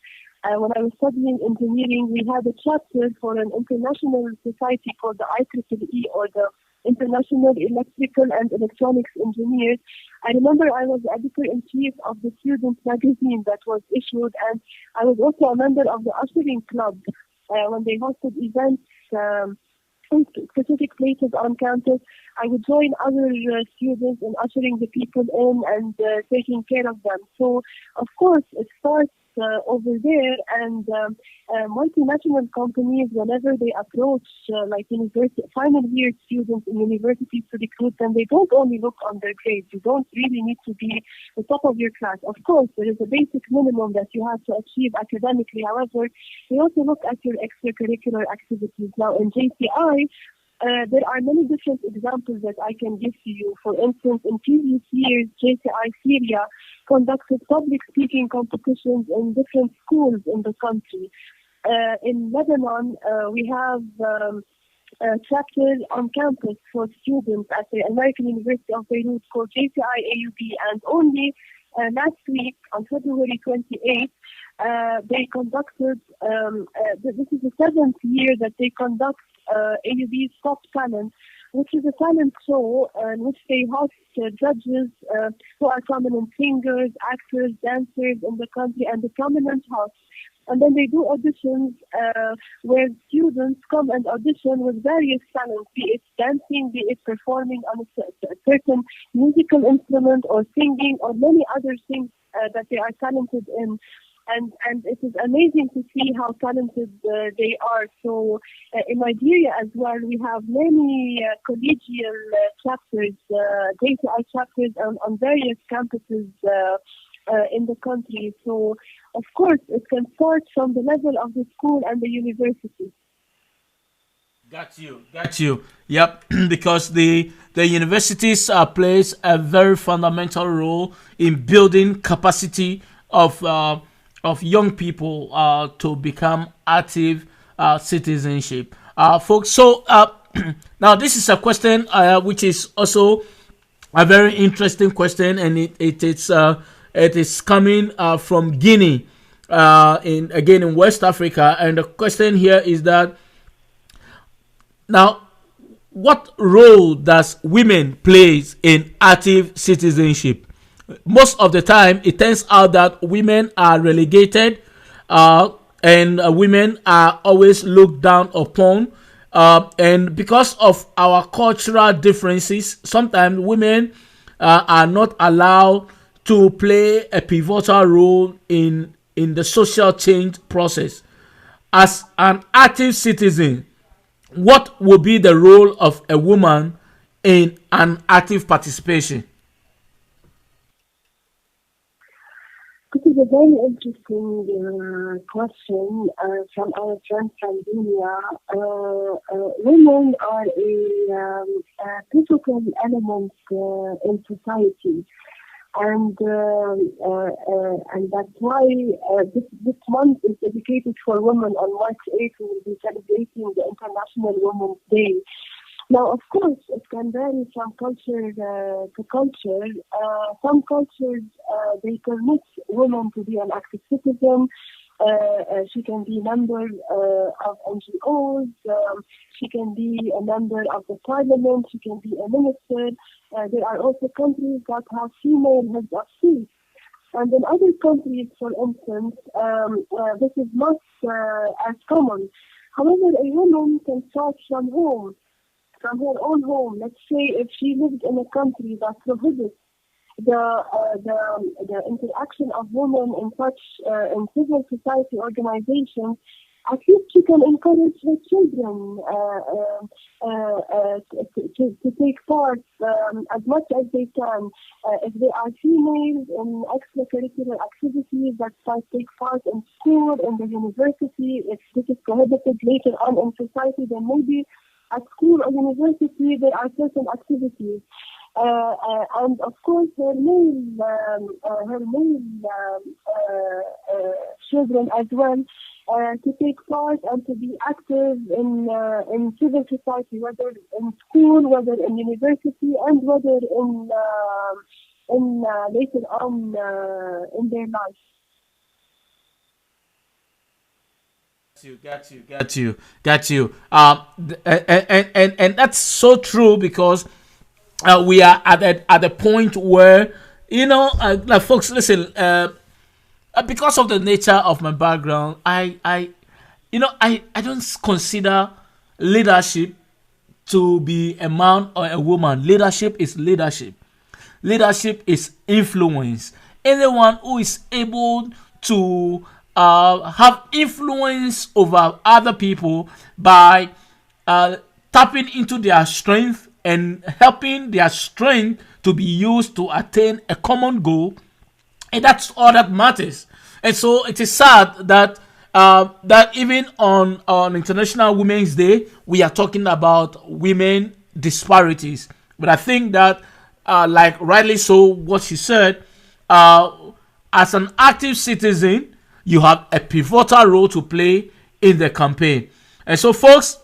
when I was studying engineering, we had a chapter for an international society called the IEEE, or the International Electrical and Electronics Engineers. I remember I was editor-in-chief of the student magazine that was issued, and I was also a member of the ushering club when they hosted events in specific places on campus. I would join other students in ushering the people in and taking care of them. So, of course, it starts over there, and multinational companies, whenever they approach like university final year students in universities to recruit them, they don't only look on their grades. You don't really need to be the top of your class. Of course, there is a basic minimum that you have to achieve academically. However, they also look at your extracurricular activities. Now, in JCI, there are many different examples that I can give to you. For instance, in previous years, JCI Syria conducted public speaking competitions in different schools in the country. In Lebanon, we have chapters on campus for students at the American University of Beirut called JCI AUB, and only last week, on February 28th, they conducted, this is the 7th year that they conduct AUB's Top Talent, which is a talent show in which they host judges who are prominent singers, actors, dancers in the country, and the prominent hosts. And then they do auditions where students come and audition with various talents, be it dancing, be it performing on a certain musical instrument, or singing, or many other things that they are talented in. And it is amazing to see how talented they are. So in Nigeria as well, we have many collegial chapters, JCI chapters on various campuses in the country. So, of course, it can start from the level of the school and the university. Got you. Yep, because the universities plays a very fundamental role in building capacity of young people to become active citizenship, folks. So now this is a question which is also a very interesting question, and it is coming from Guinea, in West Africa, and the question here is that now, what role does women plays in active citizenship? Most of the time, it turns out that women are relegated, and women are always looked down upon. And because of our cultural differences, sometimes women are not allowed to play a pivotal role in the social change process. As an active citizen, what would be the role of a woman in an active participation? This is a very interesting question from our friend from India. Women are a pivotal element in society. And that's why this month is dedicated for women. On March 8th, we will be celebrating the International Women's Day. Now, of course, it can vary from culture to culture. Some cultures, they permit women to be an active citizen. She can be a member of NGOs. She can be a member of the parliament. She can be a minister. There are also countries that have female heads of state. And in other countries, for instance, this is not as common. However, a woman can start from home, from her own home. Let's say if she lives in a country that prohibits the interaction of women in such in civil society organizations, at least she can encourage her children to take part as much as they can. If they are females in extracurricular activities, that take part in school, in the university. If this is prohibited later on in society, then maybe at school or university there are certain activities. And of course, her male children as well, to take part and to be active in civil society, whether in school, whether in university, and whether in later on in their life. Got you. And that's so true, because we are at the point where, like, folks, listen. Because of the nature of my background, I don't consider leadership to be a man or a woman. Leadership is leadership. Leadership is influence. Anyone who is able to have influence over other people by tapping into their strength and helping their strength to be used to attain a common goal, and that's all that matters. And so it is sad that that even on International Women's Day, we are talking about women disparities. But I think that, like rightly so, what she said, uh, as an active citizen, you have a pivotal role to play in the campaign. And so, folks,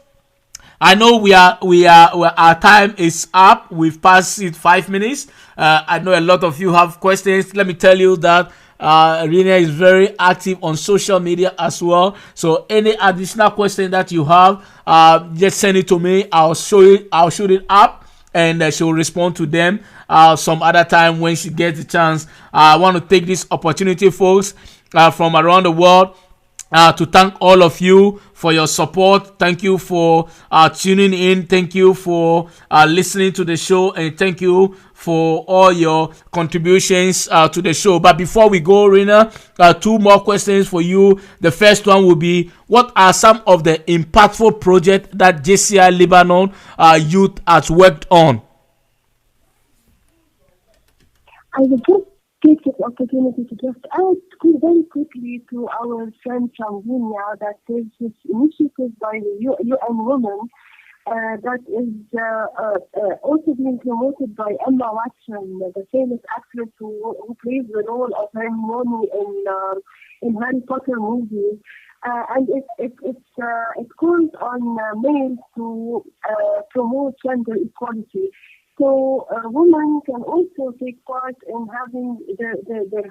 I know our time is up. We've passed it 5 minutes. I know a lot of you have questions. Let me tell you that Rania is very active on social media as well. So any additional question that you have, just send it to me. I'll shoot it up, and she'll respond to them some other time when she gets the chance. I want to take this opportunity, folks, from around the world, to thank all of you for your support. Thank you for tuning in. Thank you for listening to the show, and thank you for all your contributions to the show. But before we go, Rina, two more questions for you. The first one will be, what are some of the impactful projects that JCI Lebanon youth has worked on? I would just take this opportunity to just add very quickly to our friend from Guinea that there's this initiative by the UN Women that is also being promoted by Emma Watson, the famous actress who plays the role of Hermione in Harry Potter movies. And it calls on males to promote gender equality. So women can also take part in having their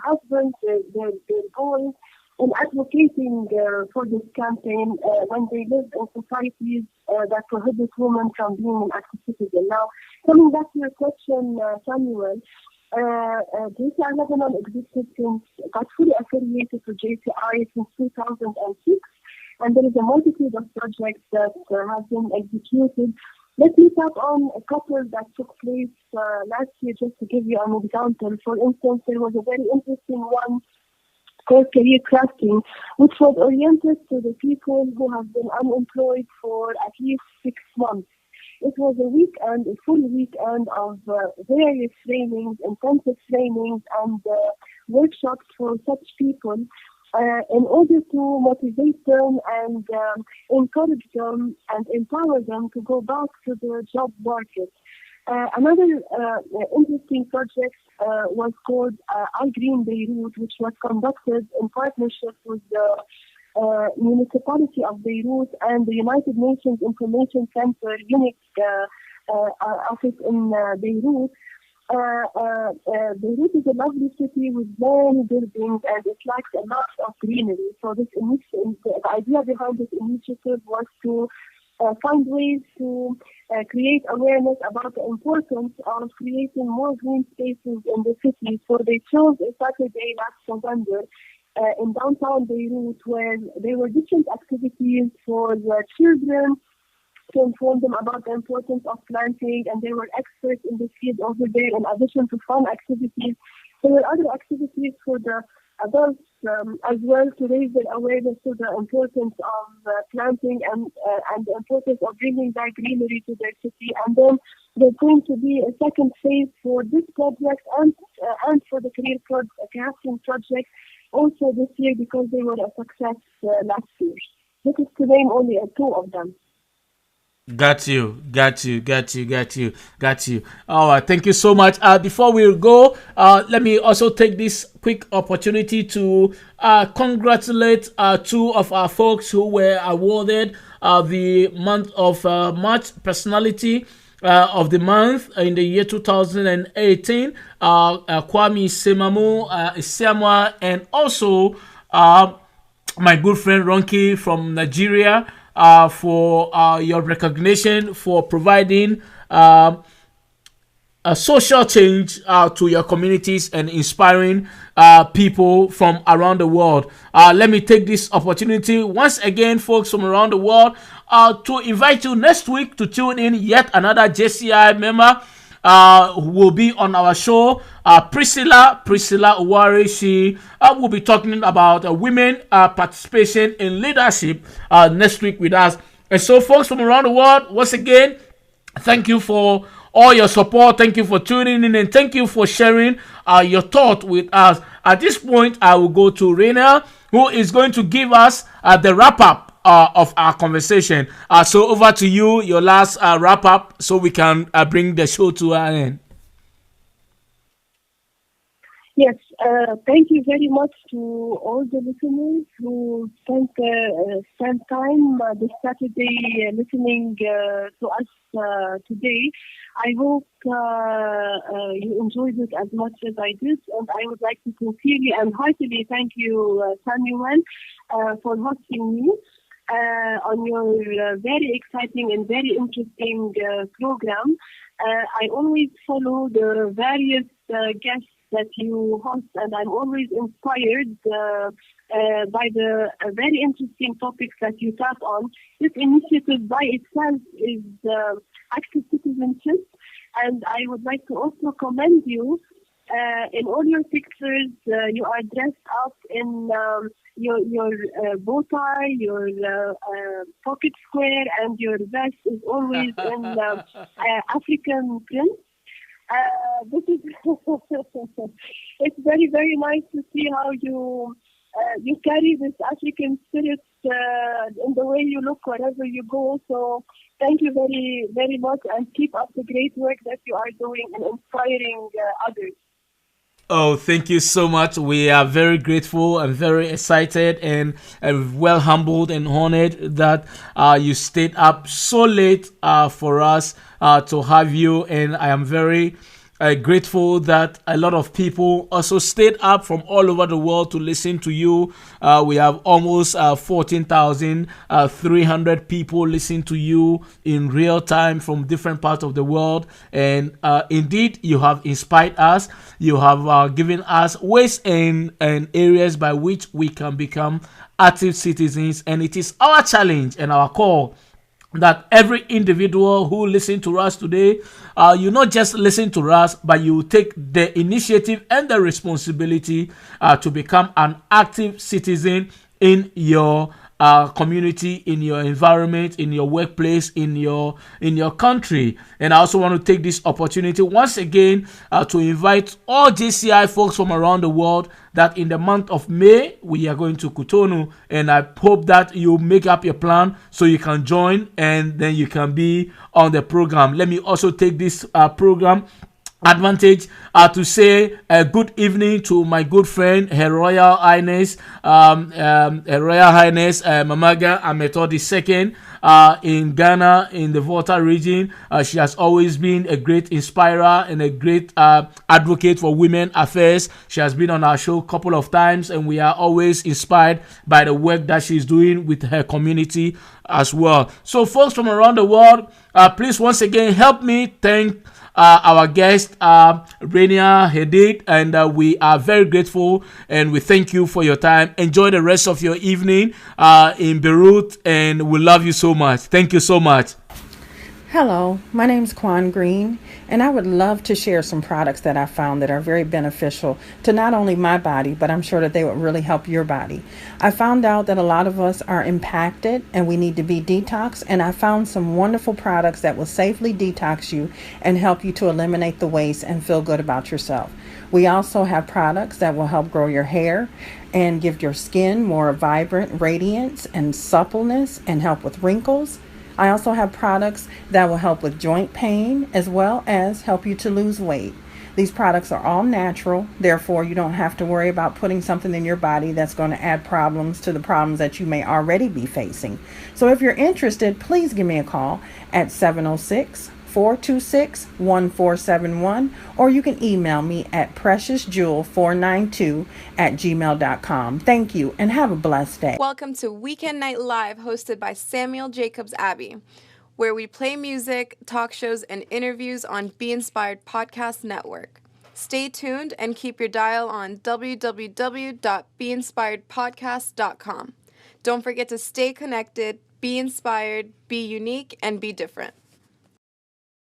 husbands, their boys, in advocating for this campaign when they live in societies that prohibit women from being an active citizen. Now, coming back to your question, Samuel, JCI Lebanon existed got fully affiliated to JCI since 2006, and there is a multitude of projects that have been executed. Let me tap on a couple that took place last year, just to give you an example. For instance, there was a very interesting one called Career Crafting, which was oriented to the people who have been unemployed for at least 6 months. It was a full weekend of various trainings, intensive trainings, and workshops for such people in order to motivate them and encourage them and empower them to go back to the job market. Another interesting project was called I Green Beirut, which was conducted in partnership with the municipality of Beirut and the United Nations Information Center UNIC office in Beirut. Beirut is a lovely city with many buildings, and it lacks a lot of greenery. So the idea behind this initiative was to find ways to create awareness about the importance of creating more green spaces in the city. So they chose a Saturday last November in downtown Beirut, where there were different activities for the children to inform them about the importance of planting, and there were experts in the field over there in addition to fun activities. There were other activities for the adults as well, to raise their awareness to the importance of planting and the importance of bringing back greenery to their city. And then there's going to be a second phase for this project and for the career crafting project also this year, because they were a success last year. This is to name only two of them. Got you. All right, thank you so much. Before we go, let me also take this quick opportunity to congratulate two of our folks who were awarded the month of March Personality of the Month in the year 2018. Kwame Isiamwa, and also my good friend Ronki from Nigeria, for your recognition for providing a social change to your communities and inspiring people from around the world. Let me take this opportunity once again, folks from around the world, to invite you next week to tune in yet another JCI member who will be on our show. Priscilla Uwari, she will be talking about women participation in leadership next week with us. And so, folks from around the world, once again, thank you for all your support. Thank you for tuning in, and thank you for sharing your thought with us. At this point, I will go to Rania, who is going to give us the wrap up of our conversation. So over to you, your last wrap up, so we can bring the show to an end. Yes, thank you very much to all the listeners who spent time this Saturday listening to us today. I hope you enjoyed it as much as I did, and I would like to sincerely and heartily thank you, Samuel, for hosting me on your very exciting and very interesting program. I always follow the various guests that you host, and I'm always inspired by the very interesting topics that you touch on. This initiative by itself is active citizenship, and I would like to also commend you. In all your pictures, you are dressed up in your bow tie, your pocket square, and your vest is always in African print. This is it's very, very nice to see how you carry this African spirit in the way you look wherever you go. So thank you very, very much, and keep up the great work that you are doing and inspiring others. Oh, thank you so much. We are very grateful and very excited and well humbled and honored that you stayed up so late for us to have you. And I am very grateful that a lot of people also stayed up from all over the world to listen to you. We have almost 14,300 people listening to you in real time from different parts of the world. And indeed, you have inspired us. You have given us ways and areas by which we can become active citizens. And it is our challenge and our call that every individual who listen to us today, you not just listen to us, but you take the initiative and the responsibility to become an active citizen in your community, in your environment, in your workplace, in your country. And I also want to take this opportunity once again to invite all JCI folks from around the world that in the month of May we are going to Cotonou, and I hope that you make up your plan so you can join and then you can be on the program. Let me also take this program advantage to say a good evening to my good friend, Her Royal Highness, Mamaga Ameto II, in Ghana, in the Volta region. She has always been a great inspirer and a great advocate for women affairs. She has been on our show a couple of times, and we are always inspired by the work that she's doing with her community as well. So, folks from around the world, please once again help me thank our guest, Rania Hadded, and we are very grateful and we thank you for your time. Enjoy the rest of your evening in Beirut, and we love you so much. Thank you so much. Hello, my name is Quan Green, and I would love to share some products that I found that are very beneficial to not only my body, but I'm sure that they would really help your body. I found out that a lot of us are impacted and we need to be detoxed, and I found some wonderful products that will safely detox you and help you to eliminate the waste and feel good about yourself. We also have products that will help grow your hair and give your skin more vibrant radiance and suppleness and help with wrinkles. I also have products that will help with joint pain as well as help you to lose weight. These products are all natural, therefore you don't have to worry about putting something in your body that's going to add problems to the problems that you may already be facing. So if you're interested, please give me a call at 706-426-1471, or you can email me at preciousjewel492@gmail.com. Thank you and have a blessed day. Welcome to Weekend Night Live, hosted by Samuel Jacobs Abbey, where we play music, talk shows, and interviews on Be Inspired Podcast Network. Stay tuned and keep your dial on www.beinspiredpodcast.com. Don't forget to stay connected, be inspired, be unique, and be different.